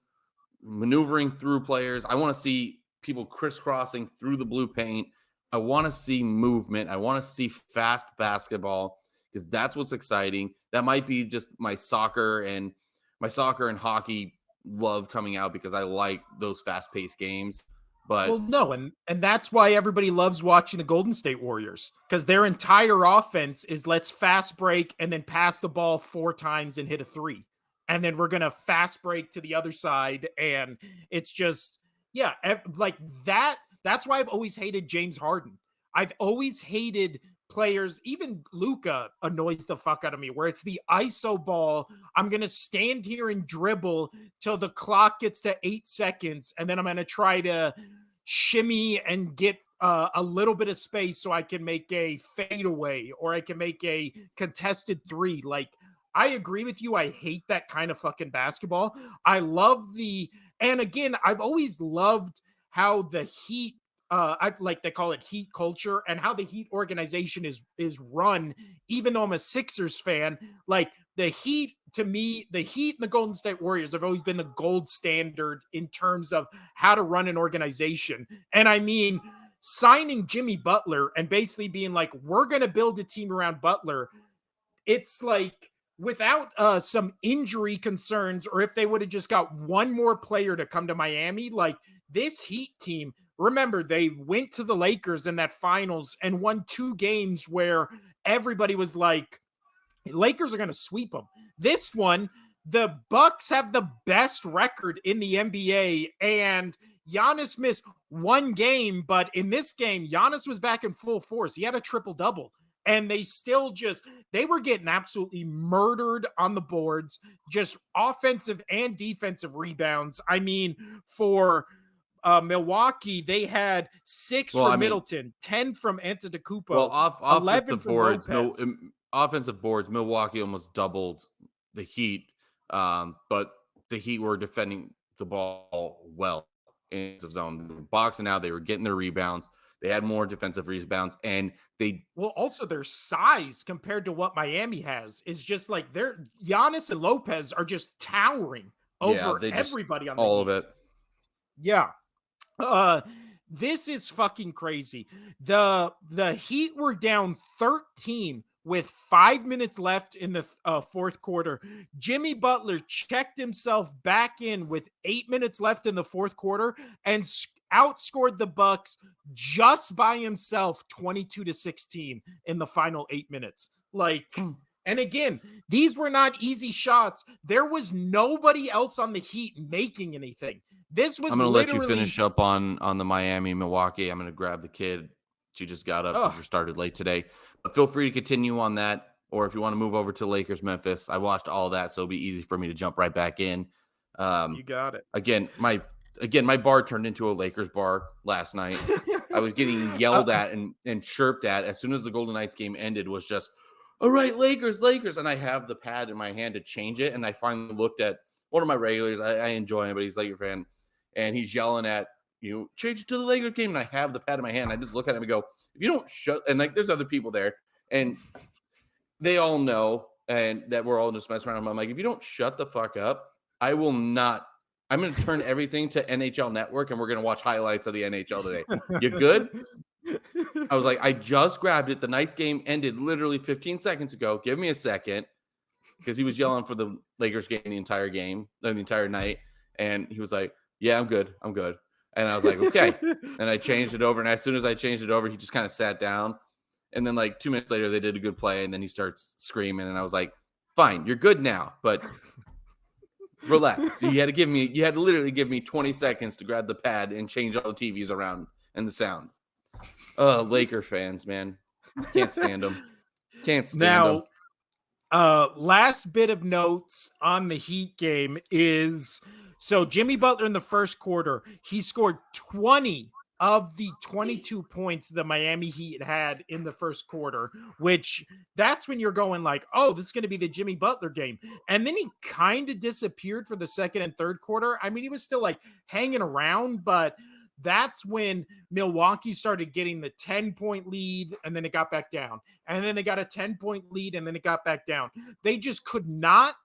B: maneuvering through players. I want to see people crisscrossing through the blue paint. I want to see movement. I want to see fast basketball, because that's what's exciting. That might be just my soccer and hockey love coming out, because I like those fast-paced games. But
A: well, no, and that's why everybody loves watching the Golden State Warriors, because their entire offense is let's fast break and then pass the ball 4 times and hit a 3. And then we're going to fast break to the other side. And it's just, like that. That's why I've always hated James Harden. I've always hated players, even Luka annoys the fuck out of me, where it's the ISO ball. I'm going to stand here and dribble till the clock gets to 8 seconds. And then I'm going to try to shimmy and get a little bit of space so I can make a fadeaway or I can make a contested 3. Like, I agree with you. I hate that kind of fucking basketball. I love and again, I've always loved how the Heat, they call it Heat culture, and how the Heat organization is run. Even though I'm a Sixers fan, like the Heat, to me, the Heat and the Golden State Warriors have always been the gold standard in terms of how to run an organization. And I mean, signing Jimmy Butler and basically being like, we're going to build a team around Butler. It's like, without some injury concerns, or if they would have just got one more player to come to Miami, like this Heat team, remember, they went to the Lakers in that finals and won 2 games where everybody was like, Lakers are going to sweep them. This one, the Bucks have the best record in the NBA, and Giannis missed 1 game, but in this game, Giannis was back in full force. He had a triple-double, and they still they were getting absolutely murdered on the boards, just offensive and defensive rebounds. I mean, for Milwaukee, they had 6 from Middleton, 10 from Antetokounmpo,
B: well,
A: 11 from
B: boards,
A: Lopez.
B: Offensive boards, Milwaukee almost doubled the Heat, but the Heat were defending the ball well in the zone. They were boxing out. They were getting their rebounds. They had more defensive rebounds, and
A: also their size compared to what Miami has is just like their Giannis and Lopez are just towering over everybody on the
B: all
A: Heat.
B: of it.
A: Yeah. This is fucking crazy. The Heat were down 13 with 5 minutes left in the fourth quarter. Jimmy Butler checked himself back in with 8 minutes left in the fourth quarter and outscored the Bucks just by himself 22-16 in the final 8 minutes. And again, these were not easy shots. There was nobody else on the Heat making anything. This was
B: I'm going to let you finish up on the Miami, Milwaukee. I'm going to grab the kid. She just got up because we started late today. But feel free to continue on that. Or if you want to move over to Lakers, Memphis, I watched all that, so it'll be easy for me to jump right back in.
A: You got it.
B: Again, my bar turned into a Lakers bar last night. I was getting yelled at and chirped at as soon as the Golden Knights game ended. Was just, all right, Lakers. And I have the pad in my hand to change it. And I finally looked at one of my regulars. I enjoy him, but he's a Laker fan. And he's yelling at, change it to the Lakers game. And I have the pad in my hand. I just look at him and go, if you don't shut, and there's other people there. And they all know and that we're all just messing around. I'm like, if you don't shut the fuck up, I'm going to turn everything to NHL Network and we're going to watch highlights of the NHL today. You good? I was like, I just grabbed it. The Knights game ended literally 15 seconds ago. Give me a second. Because he was yelling for the Lakers game the entire night. And he was like, yeah, I'm good. And I was like, okay. And I changed it over. And as soon as I changed it over, he just kind of sat down. And then 2 minutes later, they did a good play. And then he starts screaming. And I was like, fine, you're good now. But relax. You had to literally give me 20 seconds to grab the pad and change all the TVs around and the sound. Laker fans, man. Can't stand them. Them.
A: Last bit of notes on the Heat game is, so Jimmy Butler in the first quarter, he scored 20 of the 22 points the Miami Heat had in the first quarter, which that's when you're going like, oh, this is going to be the Jimmy Butler game. And then he kind of disappeared for the second and third quarter. I mean, he was still hanging around, but that's when Milwaukee started getting the 10-point lead, and then it got back down. And then they got a 10-point lead, and then it got back down. They just could not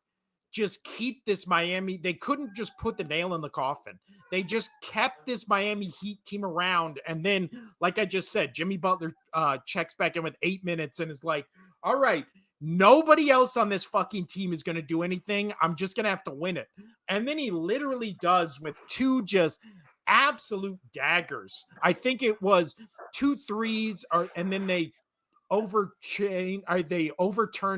A: just keep this Miami. They couldn't just put the nail in the coffin. They just kept this Miami Heat team around. And then, like I just said, Jimmy Butler checks back in with 8 minutes and is like, all right, nobody else on this fucking team is going to do anything. I'm just going to have to win it. And then he literally does with 2 just absolute daggers. I think it was 2 threes, and then they overturned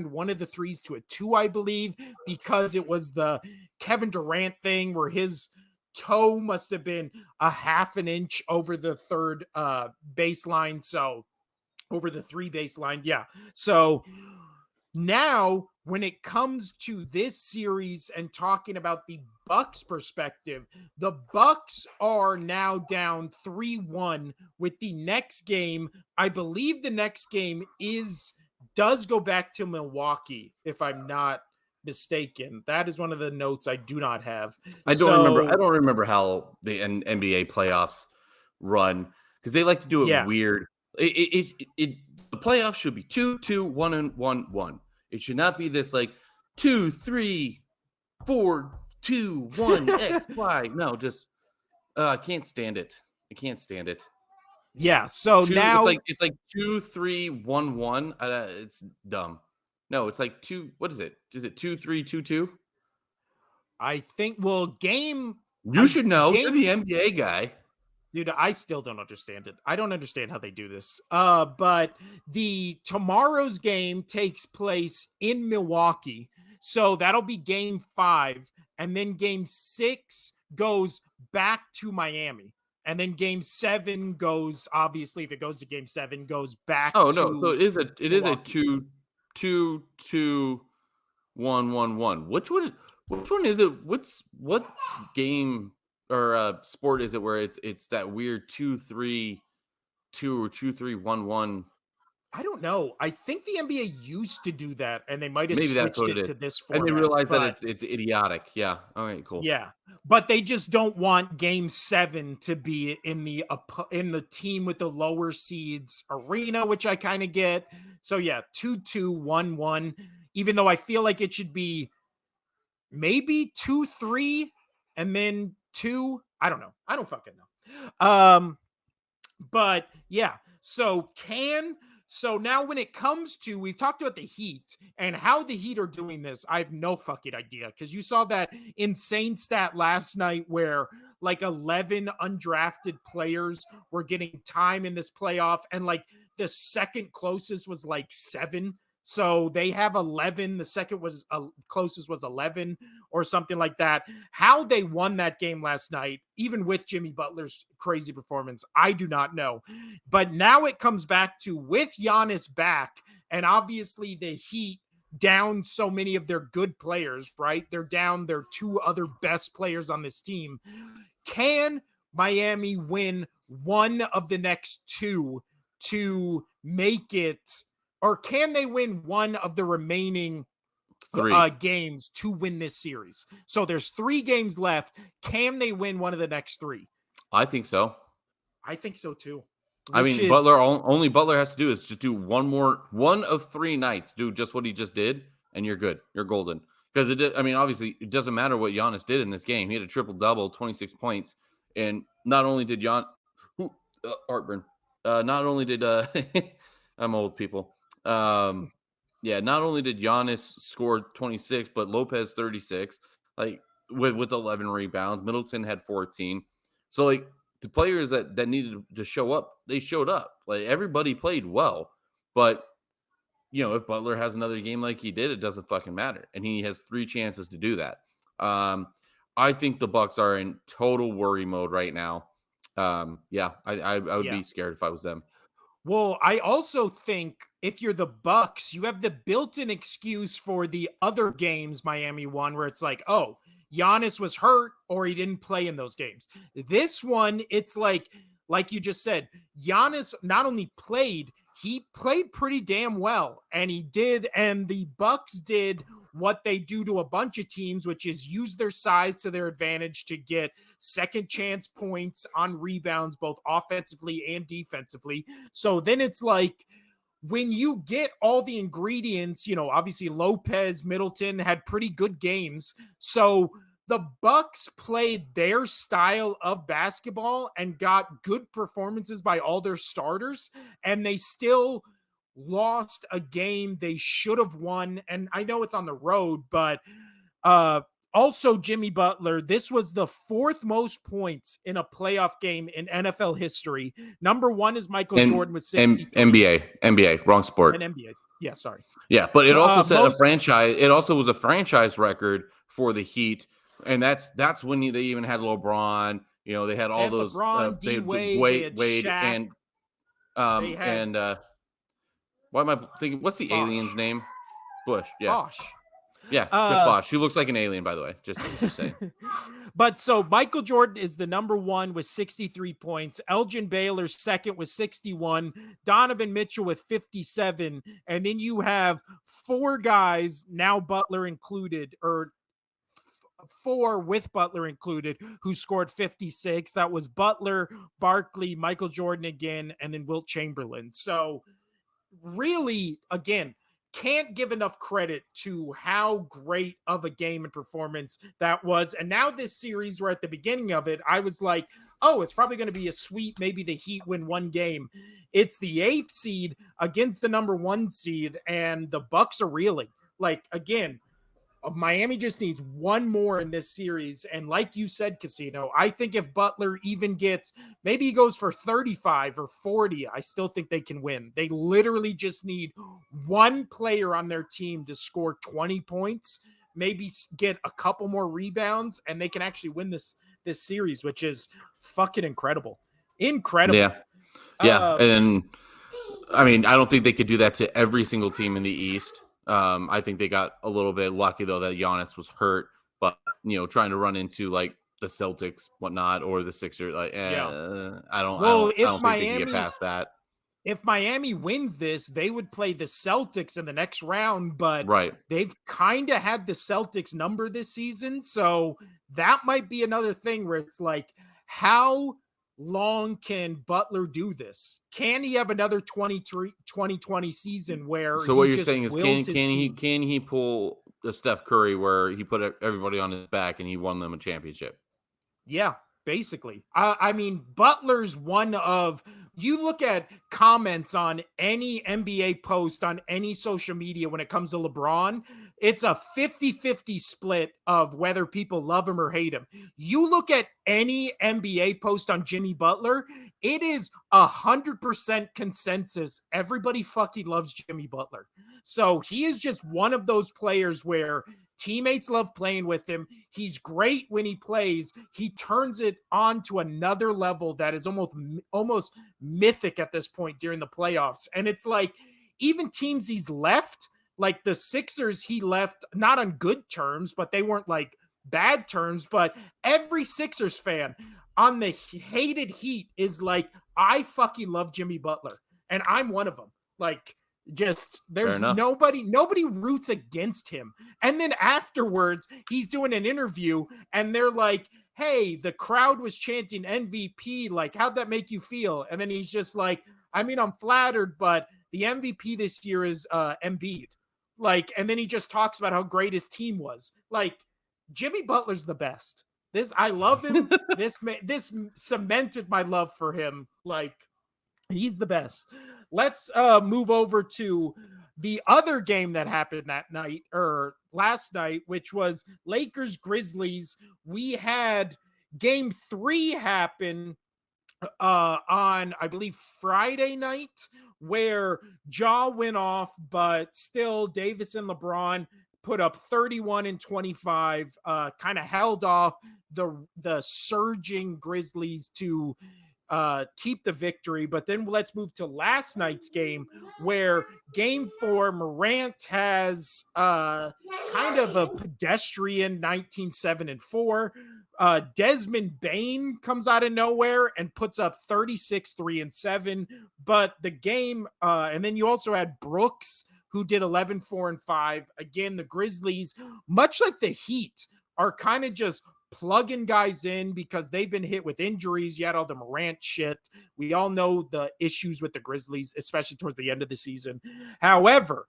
A: one of the threes to a 2, I believe, because it was the Kevin Durant thing where his toe must have been a half an inch over the third baseline. So over the 3 baseline. Yeah. So now when it comes to this series and talking about the Bucks perspective, the Bucks are now down 3-1 with the next game. I believe the next game does go back to Milwaukee, if I'm not mistaken. That is one of the notes I do not have.
B: I don't remember how the NBA playoffs run, because they like to do it weird. The playoffs should be 2-2, 1-1. It should not be this 2, 3, 4, 2, 1, X, Y. No, just I can't stand it.
A: Yeah. So now
B: it's 2, 3, 1, 1. It's dumb. No, it's 2. What is it? Is it 2, 3, 2, 2?
A: I think. Well, game.
B: You should know. You're the NBA guy.
A: Dude, I still don't understand it. I don't understand how they do this. But the tomorrow's game takes place in Milwaukee. So that'll be game 5. And then game 6 goes back to Miami. And then game 7 goes, obviously, if it goes to game 7, goes back
B: Oh
A: to
B: no, so it is a
A: Milwaukee.
B: 2-2-2-1-1-1. Which one is it? What game or sport is it where it's that weird 2-3-2 or 2-3-1-1?
A: I don't know. I think the NBA used to do that, and they might have
B: Maybe that's
A: switched
B: what it
A: it
B: is.
A: to this
B: And they
A: format.
B: realize that
A: But
B: it's idiotic. Yeah. All right, cool.
A: yeah, but they just don't want game 7 to be in the team with the lower seeds arena, which I kind of get. So yeah, 2-2-1-1, even though I feel like it should be maybe 2-3 and then 2. I don't know. I don't fucking know. But yeah, so now when it comes to, we've talked about the Heat and how the Heat are doing this, I have no fucking idea, because you saw that insane stat last night where like 11 undrafted players were getting time in this playoff, and like the second closest was like 7. So they have 11. The second was closest was 11 or something like that. How they won that game last night, even with Jimmy Butler's crazy performance, I do not know. But now it comes back to, with Giannis back, and obviously the Heat down so many of their good players, right? They're down their 2 other best players on this team. Can Miami win one of the next 2 to make it, or can they win one of the remaining
B: 3.
A: games to win this series? So there's 3 games left. Can they win one of the next 3?
B: I think so.
A: I think so too.
B: I mean, only Butler has to do is just do one of 3 nights, do just what he just did, and you're good. You're golden. Because obviously, it doesn't matter what Giannis did in this game. He had a triple double, 26 points, and not only did heartburn. Not only did I'm old, people. Yeah, not only did Giannis score 26, but Lopez 36, like with 11 rebounds. Middleton had 14. So like, the players that needed to show up, they showed up. Like, everybody played well. But if Butler has another game like he did, it doesn't fucking matter. And he has 3 chances to do that. I think the Bucks are in total worry mode right now. Yeah, I would be scared if I was them.
A: Well, I also think if you're the Bucks, you have the built-in excuse for the other games Miami won, where it's like, oh, Giannis was hurt or he didn't play in those games. This one, it's like you just said, Giannis not only played, he played pretty damn well, and the Bucks did what they do to a bunch of teams, which is use their size to their advantage to get second chance points on rebounds, both offensively and defensively. So then it's like, when you get all the ingredients, obviously Lopez, Middleton had pretty good games. So the Bucks played their style of basketball and got good performances by all their starters, and they still lost a game they should have won. And I know it's on the road, but also Jimmy Butler, this was the 4th most points in a playoff game in NFL history. Number 1 is Michael Jordan with 63.
B: NBA, wrong sport.
A: And NBA. Yeah, sorry.
B: Yeah, but it also set a franchise. It also was a franchise record for the Heat, and that's when they even had LeBron. They had all those
A: LeBron,
B: Wade,
A: Shaq.
B: and why am I thinking? What's the alien's name? Bush. Yeah.
A: Bosh.
B: Yeah, Chris Bosh. He looks like an alien, by the way. Just saying.
A: But so Michael Jordan is the number 1 with 63 points. Elgin Baylor's second with 61. Donovan Mitchell with 57. And then you have 4 guys, now Butler included, or 4 with Butler included, who scored 56. That was Butler, Barkley, Michael Jordan again, and then Wilt Chamberlain. So really, again, can't give enough credit to how great of a game and performance that was. And now this series, we're at the beginning of it, I was like, oh, it's probably going to be a sweep. Maybe the Heat win 1 game. It's the 8th seed against the number 1 seed, and the Bucks are reeling. Like, again, Miami just needs one more in this series. And like you said, Casino, I think if Butler even gets, maybe he goes for 35 or 40, I still think they can win. They literally just need one player on their team to score 20 points, maybe get a couple more rebounds, and they can actually win this series, which is fucking incredible. Incredible.
B: Yeah. And I mean, I don't think they could do that to every single team in the East. I think they got a little bit lucky though that Giannis was hurt, but trying to run into like the Celtics, whatnot, or the Sixers, like, I don't think they can get past that.
A: If Miami wins this, they would play the Celtics in the next round, but they've kind of had the Celtics number this season. So that might be another thing where it's like, how long can Butler do this? Can he have another 2020 season where
B: so what you're saying is can he pull the Steph Curry where he put everybody on his back and he won them a championship?
A: Yeah, basically. I mean, Butler's one of, you look at comments on any NBA post on any social media when it comes to LeBron, it's a 50-50 split of whether people love him or hate him. You look at any NBA post on Jimmy Butler, it is 100% consensus. Everybody fucking loves Jimmy Butler. So he is just one of those players where teammates love playing with him. He's great when he plays. He turns it on to another level that is almost mythic at this point during the playoffs. And it's like, even teams he's left, like the Sixers, he left not on good terms, but they weren't like bad terms. But every Sixers fan on the hated Heat is like, I fucking love Jimmy Butler. And I'm one of them. Like, just there's nobody roots against him. And then afterwards, he's doing an interview and they're like, hey, the crowd was chanting MVP. Like, how'd that make you feel? And then he's just like, I mean, I'm flattered, but the MVP this year is Embiid. Like, and then he just talks about how great his team was. Like, Jimmy Butler's the best. I love him. This cemented my love for him. Like, he's the best. Let's move over to the other game that happened that night or last night, which was Lakers Grizzlies. We had game 3 happen on, I believe, Friday night, where Ja went off, but still Davis and LeBron put up 31 and 25, kind of held off the surging Grizzlies to keep the victory. But then let's move to last night's game, where game 4, Morant has kind of a pedestrian 19-7-4. Desmond Bain comes out of nowhere and puts up 36, 3 and 7. But the game, and then you also had Brooks, who did 11, 4 and 5. Again, the Grizzlies, much like the Heat, are kind of just plugging guys in because they've been hit with injuries. You had all the Morant shit. We all know the issues with the Grizzlies, especially towards the end of the season. However,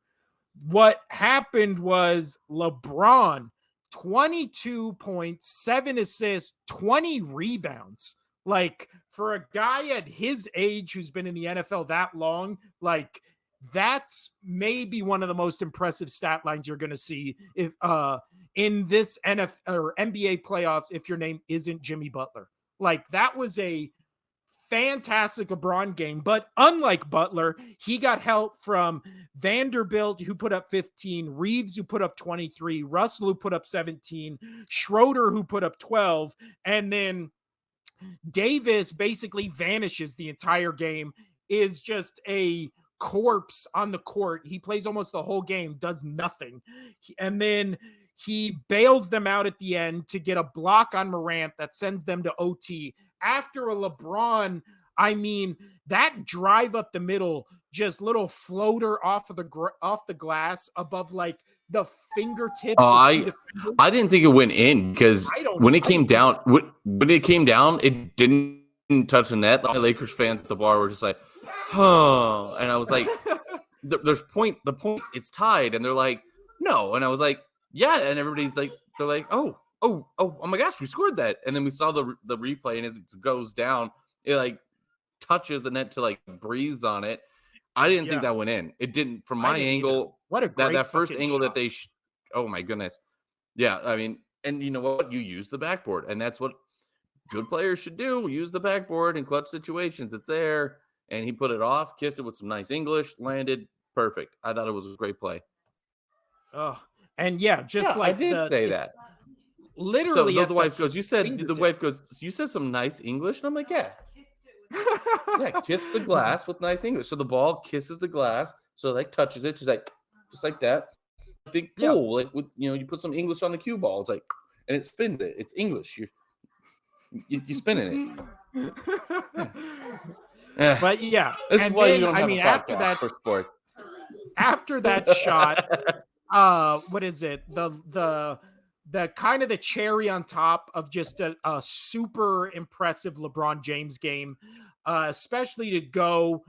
A: what happened was LeBron, 22 points, 7 assists, 20 rebounds. Like, for a guy at his age who's been in the NFL that long, like, that's maybe one of the most impressive stat lines you're going to see if in this NFL or NBA playoffs if your name isn't Jimmy Butler. Like, that was a fantastic LeBron game, but unlike Butler, he got help from Vanderbilt, who put up 15, Reeves, who put up 23, Russell, who put up 17, Schroeder, who put up 12, and then Davis basically vanishes the entire game, is just a corpse on the court. He plays almost the whole game, does nothing. And then he bails them out at the end to get a block on Morant that sends them to OT. After a LeBron, I mean, that drive up the middle, just little floater off the glass above like the fingertip.
B: I didn't think it went in because when it came down, it didn't touch the net. The Lakers fans at the bar were just like, huh. And I was like, the point, it's tied. And they're like, no. And I was like, yeah. And everybody's like, they're like, oh my gosh, we scored that. And then we saw the replay, and as it goes down, it like touches the net to like breathes on it. I didn't think that went in. It didn't from my angle.
A: What a great
B: that first angle
A: shot.
B: that they oh my goodness. Yeah, I mean, and you know what? You use the backboard, and that's what good players should do. Use the backboard in clutch situations. It's there, and he put it off, kissed it with some nice English, landed perfect. I thought it was a great play.
A: Oh, and yeah, just
B: Yeah, I
A: like
B: did say
A: it's
B: that. So
A: literally
B: the
A: at the
B: wife goes, "You said," the wife
A: fingertips.
B: goes, "You said some nice English," and I'm like, "Yeah, yeah, kiss the glass with nice English." So the ball kisses the glass, so like touches it, she's like, just like that. Think
A: Yeah.
B: pool, like with you put some English on the cue ball. It's like, and it spins it. It's English. You spinning it. Yeah.
A: But yeah,
B: This is
A: and
B: why you
A: then
B: don't
A: I
B: have a
A: mean
B: podcast for sports.
A: after that shot, what is it? The kind of the cherry on top of just a super impressive LeBron James game, especially to go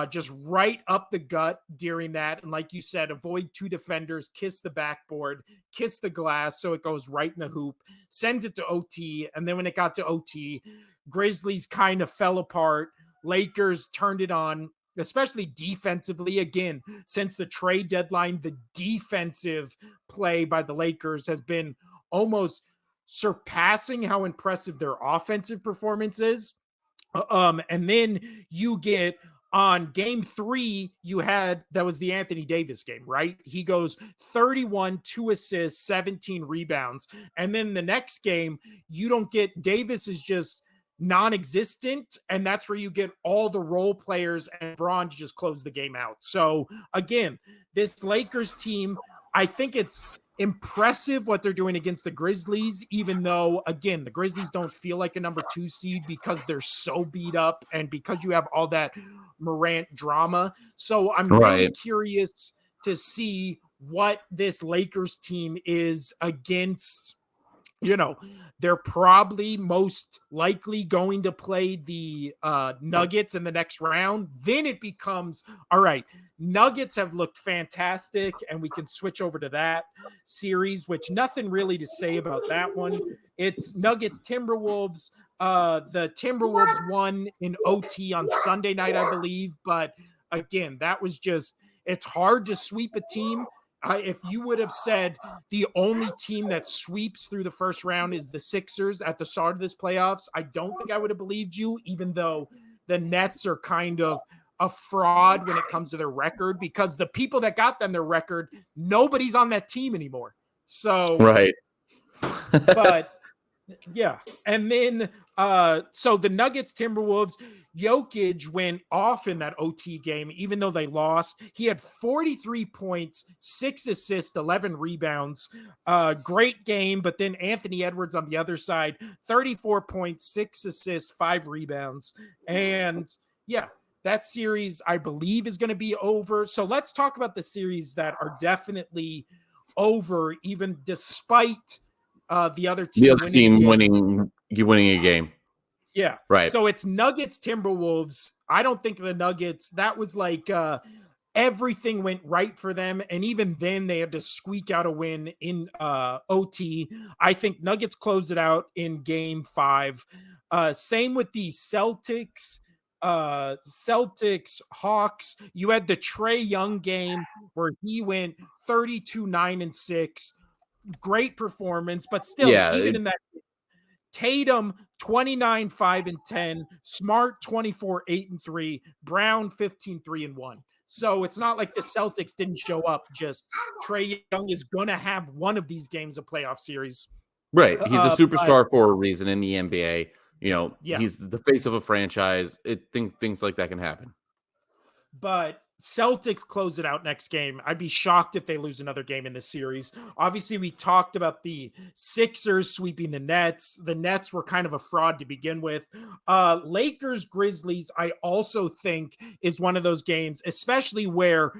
A: just right up the gut during that. And like you said, avoid two defenders, kiss the backboard, kiss the glass so it goes right in the hoop, sends it to OT. And then when it got to OT, Grizzlies kind of fell apart. Lakers turned it on, especially defensively. Again, since the trade deadline, the defensive play by the Lakers has been almost surpassing how impressive their offensive performance is. And then you get on game 3, you had that was the Anthony Davis game, right? He goes 31, 2 assists, 17 rebounds. And then the next game, you don't get Davis is just non-existent, and that's where you get all the role players and Braun to just close the game out. So again, this Lakers team, I think it's impressive what they're doing against the Grizzlies, even though, again, the Grizzlies don't feel like a number 2 seed because they're so beat up and because you have all that Morant drama. So I'm really curious to see what this Lakers team is against. They're probably most likely going to play the Nuggets in the next round. Then it becomes, all right, Nuggets have looked fantastic, and we can switch over to that series, which nothing really to say about that one. It's Nuggets Timberwolves. The Timberwolves won in OT on Sunday night, I believe. But again, that was just, it's hard to sweep a team. If you would have said the only team that sweeps through the first round is the Sixers at the start of this playoffs, I don't think I would have believed you, even though the Nets are kind of a fraud when it comes to their record, because the people that got them their record, nobody's on that team anymore. So,
B: right.
A: But yeah. And then so the Nuggets Timberwolves, Jokic went off in that OT game, even though they lost. He had 43 points, 6 assists, 11 rebounds. Great game. But then Anthony Edwards on the other side, 34 points, 6 assists, 5 rebounds. And yeah, that series, I believe, is going to be over. So let's talk about the series that are definitely over, even despite the other team
B: winning a game.
A: Yeah.
B: Right.
A: So it's Nuggets Timberwolves. I don't think the Nuggets, that was like everything went right for them. And even then they had to squeak out a win in OT. I think Nuggets closed it out in game 5. Same with the Celtics. Hawks. You had the Trae Young game where he went 32, 9, and 6. Great performance, but still, in that, Tatum 29, 5, and 10, Smart 24, 8, and 3, Brown 15, 3, and 1. So it's not like the Celtics didn't show up. Just Trae Young is going to have one of these games a playoff series.
B: Right. He's a superstar for a reason in the NBA. He's the face of a franchise. Things like that can happen.
A: But Celtics close it out next game. I'd be shocked if they lose another game in this series. Obviously, we talked about the Sixers sweeping the Nets. The Nets were kind of a fraud to begin with. Lakers, Grizzlies, I also think is one of those games, especially where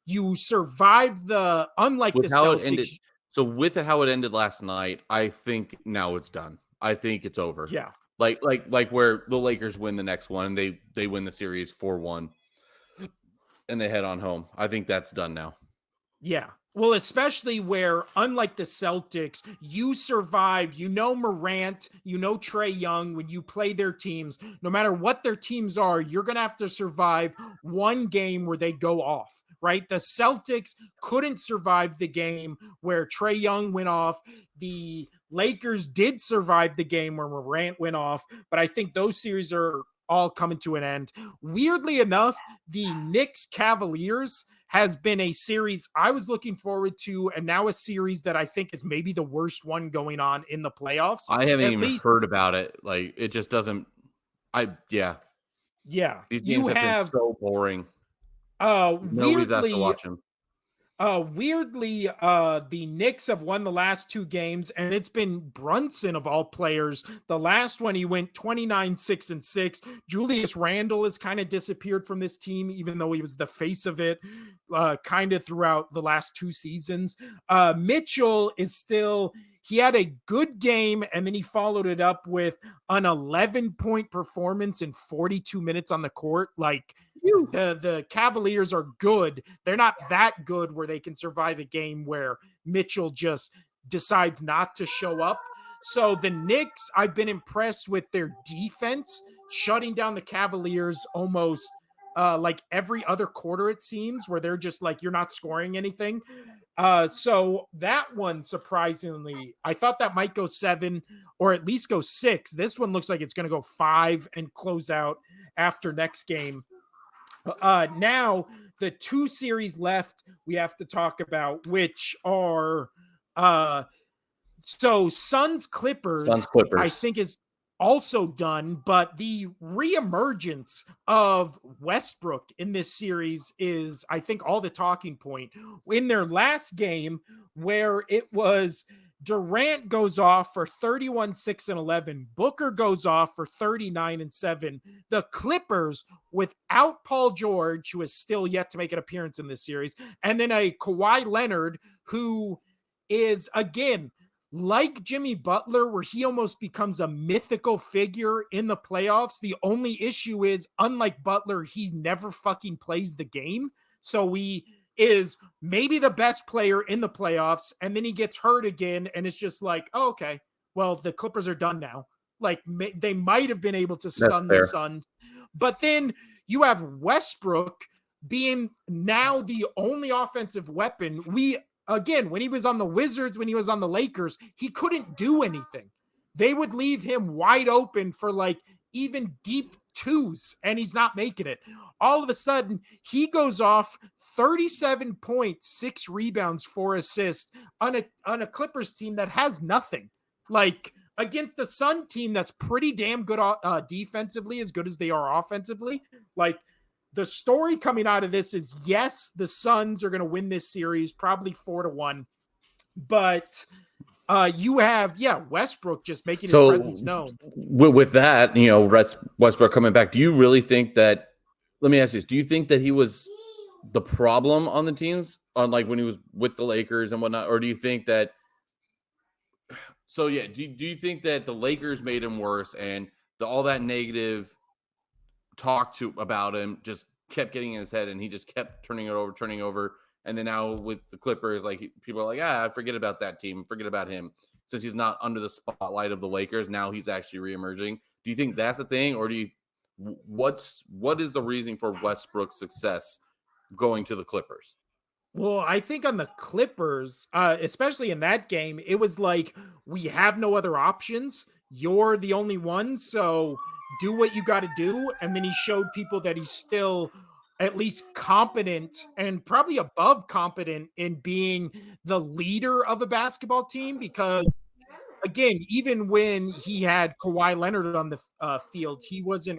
A: you survive the, unlike
B: with
A: the
B: how
A: Celtics.
B: It ended, so with how it ended last night, I think now it's done. I think it's over.
A: Yeah.
B: Like where the Lakers win the next one, they win the series 4-1. And they head on home. I think that's done now.
A: Yeah. Well, especially where, unlike the Celtics, you survive, Morant, Trae Young, when you play their teams, no matter what their teams are, you're going to have to survive one game where they go off, right? The Celtics couldn't survive the game where Trae Young went off. The Lakers did survive the game where Morant went off, but I think those series are all coming to an end. Weirdly enough, the Knicks Cavaliers has been a series I was looking forward to, and now a series that I think is maybe the worst one going on in the playoffs.
B: I haven't even heard about it. Like, it just doesn't. Yeah. These games have been so boring. Nobody's asked to watch them.
A: Weirdly, the Knicks have won the last 2 games, and it's been Brunson of all players. The last one, he went 29-6-6. Julius Randle has kind of disappeared from this team, even though he was the face of it kind of throughout the last 2 seasons. Mitchell is still, he had a good game, and then he followed it up with an 11-point performance in 42 minutes on the court. Like, the Cavaliers are good. They're not that good where they can survive a game where Mitchell just decides not to show up. So the Knicks, I've been impressed with their defense, shutting down the Cavaliers almost like every other quarter, it seems, where they're just like, you're not scoring anything. So that one, surprisingly, I thought that might go 7 or at least go 6. This one looks like it's going to go 5 and close out after next game. Now the 2 series left we have to talk about, which are so Suns Clippers, I think is also done, but the reemergence of Westbrook in this series is, I think, all the talking point. In their last game, where it was Durant goes off for 31, 6, and 11. Booker goes off for 39 and 7. The Clippers, without Paul George, who is still yet to make an appearance in this series, and then a Kawhi Leonard, who is, again, like Jimmy Butler, where he almost becomes a mythical figure in the playoffs. The only issue is, unlike Butler, he never fucking plays the game. So he is maybe the best player in the playoffs, and then he gets hurt again, and it's just like, oh, okay, well, the Clippers are done now. Like, they might have been able to stun the Suns, but then you have Westbrook being now the only offensive weapon. Again, when he was on the Wizards, when he was on the Lakers, he couldn't do anything. They would leave him wide open for like even deep 2s, and he's not making it. All of a sudden, he goes off 37 points, 6 rebounds, 4 assists on a Clippers team that has nothing. Like, against a Sun team that's pretty damn good defensively, as good as they are offensively. Like, the story coming out of this is, yes, the Suns are going to win this series, probably 4-1. But you have, Westbrook just making his presence known.
B: With that, Westbrook coming back, do you really think that, let me ask you this, do you think that he was the problem on the teams, on like when he was with the Lakers and whatnot? Or do you think that, do you think that the Lakers made him worse, and all that negative talk about him just kept getting in his head, and he just kept turning over, and then now with the Clippers, like, people are like, forget about that team, forget about him, since he's not under the spotlight of the Lakers. Now he's actually reemerging. Do you think that's the thing, or what is the reason for Westbrook's success going to the Clippers?
A: Well, I think on the Clippers, especially in that game, it was like, we have no other options. You're the only one, so do what you got to do. And then he showed people that he's still at least competent, and probably above competent, in being the leader of a basketball team. Because, again, even when he had Kawhi Leonard on the field,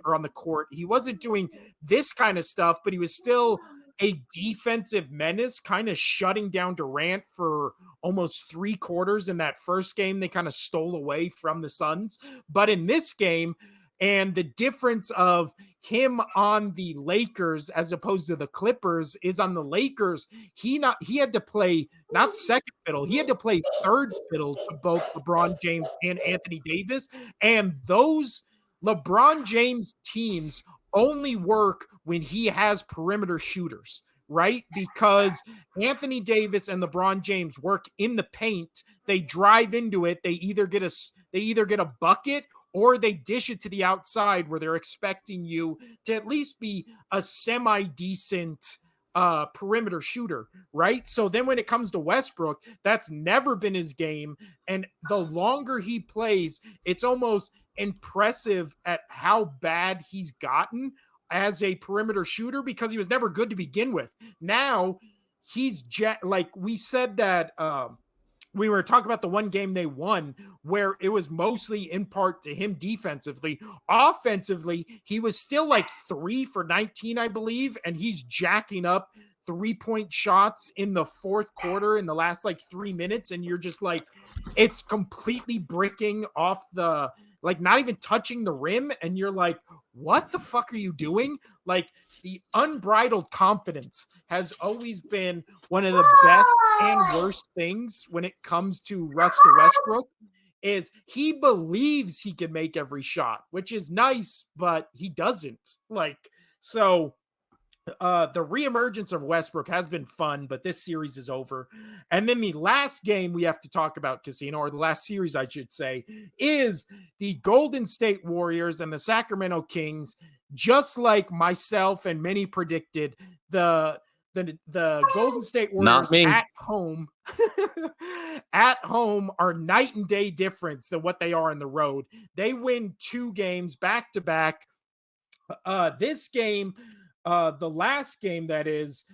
A: or on the court, he wasn't doing this kind of stuff, but he was still a defensive menace, kind of shutting down Durant for almost 3 quarters. In that first game, they kind of stole away from the Suns. But in this game, and the difference of him on the Lakers as opposed to the Clippers is, on the Lakers, he had to play not second fiddle, he had to play third fiddle to both LeBron James and Anthony Davis. And those LeBron James teams only work when he has perimeter shooters, right? Because Anthony Davis and LeBron James work in the paint. They drive into it. They either get a bucket, or they dish it to the outside, where they're expecting you to at least be a semi-decent perimeter shooter, right? So then when it comes to Westbrook, that's never been his game. And the longer he plays, it's almost impressive at how bad he's gotten as a perimeter shooter because he was never good to begin with. Now he's like we said that we were talking about the one game they won where it was mostly in part to him defensively. Offensively, he was still like 3 for 19, I believe, and he's jacking up 3-point shots in the fourth quarter in the last like 3 minutes. And you're just like, it's completely bricking off the, like not even touching the rim. And you're like, what the fuck are you doing? Like the unbridled confidence has always been one of the best and worst things when it comes to Russell Westbrook. Is he believes he can make every shot, which is nice, but he doesn't. Like, so the reemergence of Westbrook has been fun, but this series is over. And then the last game we have to talk about, Casino, or the last series, I should say, is the Golden State Warriors and the Sacramento Kings. Just like myself and many predicted, the Golden State Warriors at home are night and day difference than what they are on the road. They win 2 games back to back. This game, the last game that is,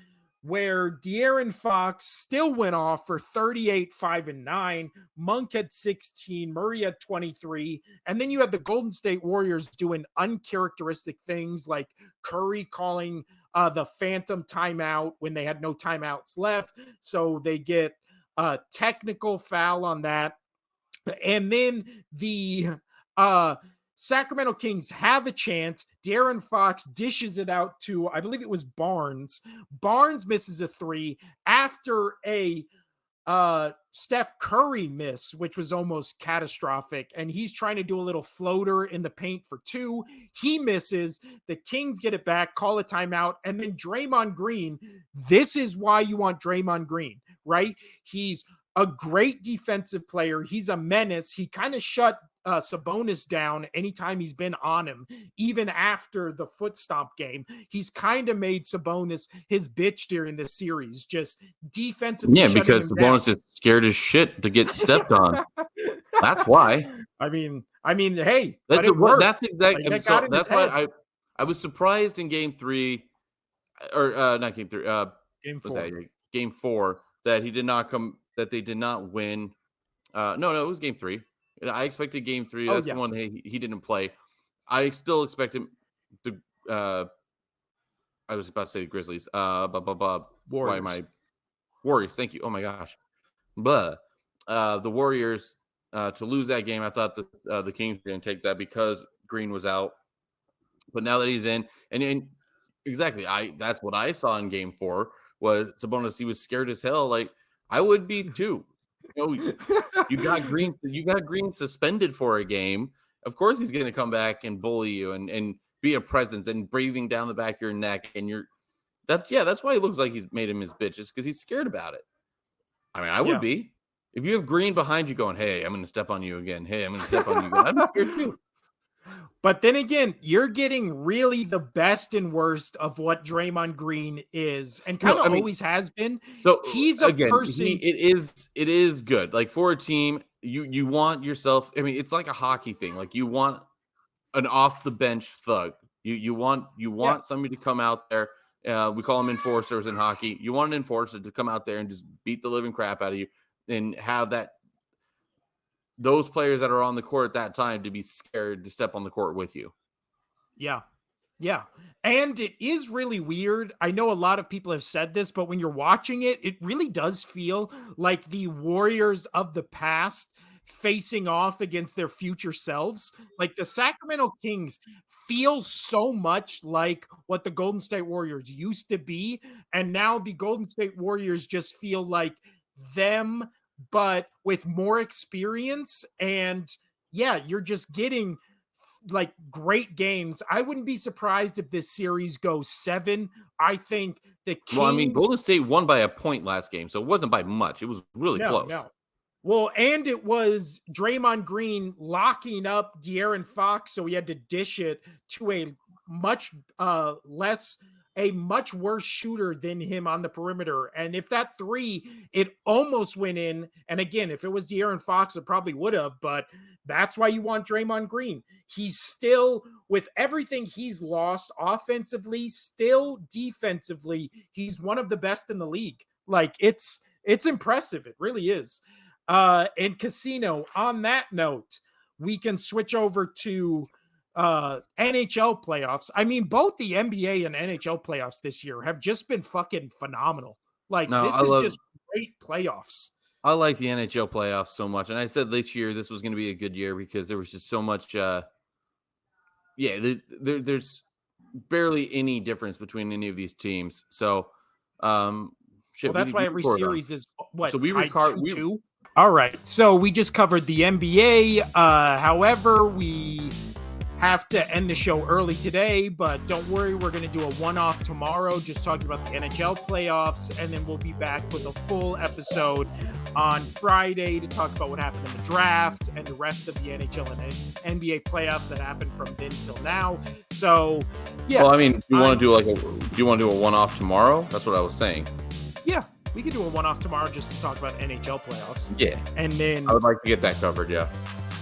A: where De'Aaron Fox still went off for 38, 5, and 9. Monk had 16, Murray had 23. And then you had the Golden State Warriors doing uncharacteristic things like Curry calling the phantom timeout when they had no timeouts left. So they get a technical foul on that. And then the Sacramento Kings have a chance. De'Aaron Fox dishes it out to, I believe it was Barnes. Barnes misses a 3 after a Steph Curry miss, which was almost catastrophic. And he's trying to do a little floater in the paint for 2. He misses. The Kings get it back, call a timeout. And then Draymond Green, this is why you want Draymond Green, right? He's a great defensive player. He's a menace. He kind of shut Sabonis down anytime he's been on him, even after the foot stomp game. He's kind of made Sabonis his bitch during this series, just defensively.
B: Yeah, because Sabonis is scared as shit to get stepped on. That's why.
A: I mean, hey,
B: that's exactly. Like, so that's why I was surprised in game 3, or not game 3.
A: Game 4.
B: Game 4 that he did not come. That they did not win. No, it was game 3. I expected game 3. That's the one he didn't play. I still expect him to. I was about to say the Grizzlies.
A: Warriors.
B: Why am I? Warriors. Thank you. Oh my gosh. But the Warriors to lose that game, I thought that the Kings were going to take that because Green was out. But now that he's in, and exactly, that's what I saw in game 4 was Sabonis. He was scared as hell. Like I would be too. You got Green suspended for a game. Of course he's going to come back and bully you and be a presence and breathing down the back of your neck. And that's why he looks like he's made him his bitch, just because he's scared about it. I mean, I would be. If you have Green behind you going, hey, I'm going to step on you again. Hey, I'm going to step on you again. I'd be scared too.
A: But then again, you're getting really the best and worst of what Draymond Green is, and kind of always has been.
B: So
A: he's a person.
B: It is good. Like for a team, you want yourself. I mean, it's like a hockey thing. Like you want an off the bench thug. You want somebody to come out there. We call them enforcers in hockey. You want an enforcer to come out there and just beat the living crap out of you, and have those players that are on the court at that time to be scared to step on the court with you.
A: Yeah. And it is really weird. I know a lot of people have said this, but when you're watching it, it really does feel like the Warriors of the past facing off against their future selves. Like the Sacramento Kings feel so much like what the Golden State Warriors used to be. And now the Golden State Warriors just feel like them, but with more experience. And you're just getting like great games. I wouldn't be surprised if this series goes 7. I think the Kings.
B: Well, I mean, Golden State won by a point last game, so it wasn't by much. It was really close. No.
A: Well, and it was Draymond Green locking up De'Aaron Fox, so he had to dish it to a much less a much worse shooter than him on the perimeter. And if that three, it almost went in. And again, if it was De'Aaron Fox, it probably would have, but that's why you want Draymond Green. He's still, with everything he's lost offensively, still defensively, he's one of the best in the league. Like, it's impressive. It really is. And Casino, on that note, we can switch over to NHL playoffs. I mean, both the NBA and NHL playoffs this year have just been fucking phenomenal. Like, this is just great playoffs.
B: I like the NHL playoffs so much. And I said this year, this was going to be a good year because there was just so much, there's barely any difference between any of these teams. So,
A: that's why every series is what?
B: So we record 2-2?
A: All right. So we just covered the NBA. However, we have to end the show early today, but don't worry, we're going to do a one-off tomorrow, just talking about the NHL playoffs, and then we'll be back with a full episode on Friday to talk about what happened in the draft and the rest of the NHL and NBA playoffs that happened from then till now. So, yeah.
B: Well, I mean, do you want to do a one-off tomorrow? That's what I was saying.
A: Yeah, we could do a one-off tomorrow just to talk about NHL playoffs.
B: Yeah.
A: And then
B: I would like to get that covered, yeah.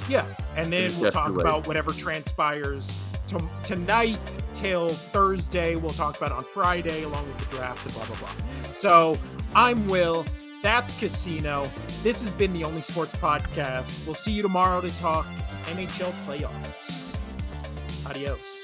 A: Yeah, and then we'll talk about whatever transpires tonight till Thursday. We'll talk about on Friday along with the draft and blah, blah, blah. So I'm Will. That's Casino. This has been the Only Sports Podcast. We'll see you tomorrow to talk NHL playoffs. Adios.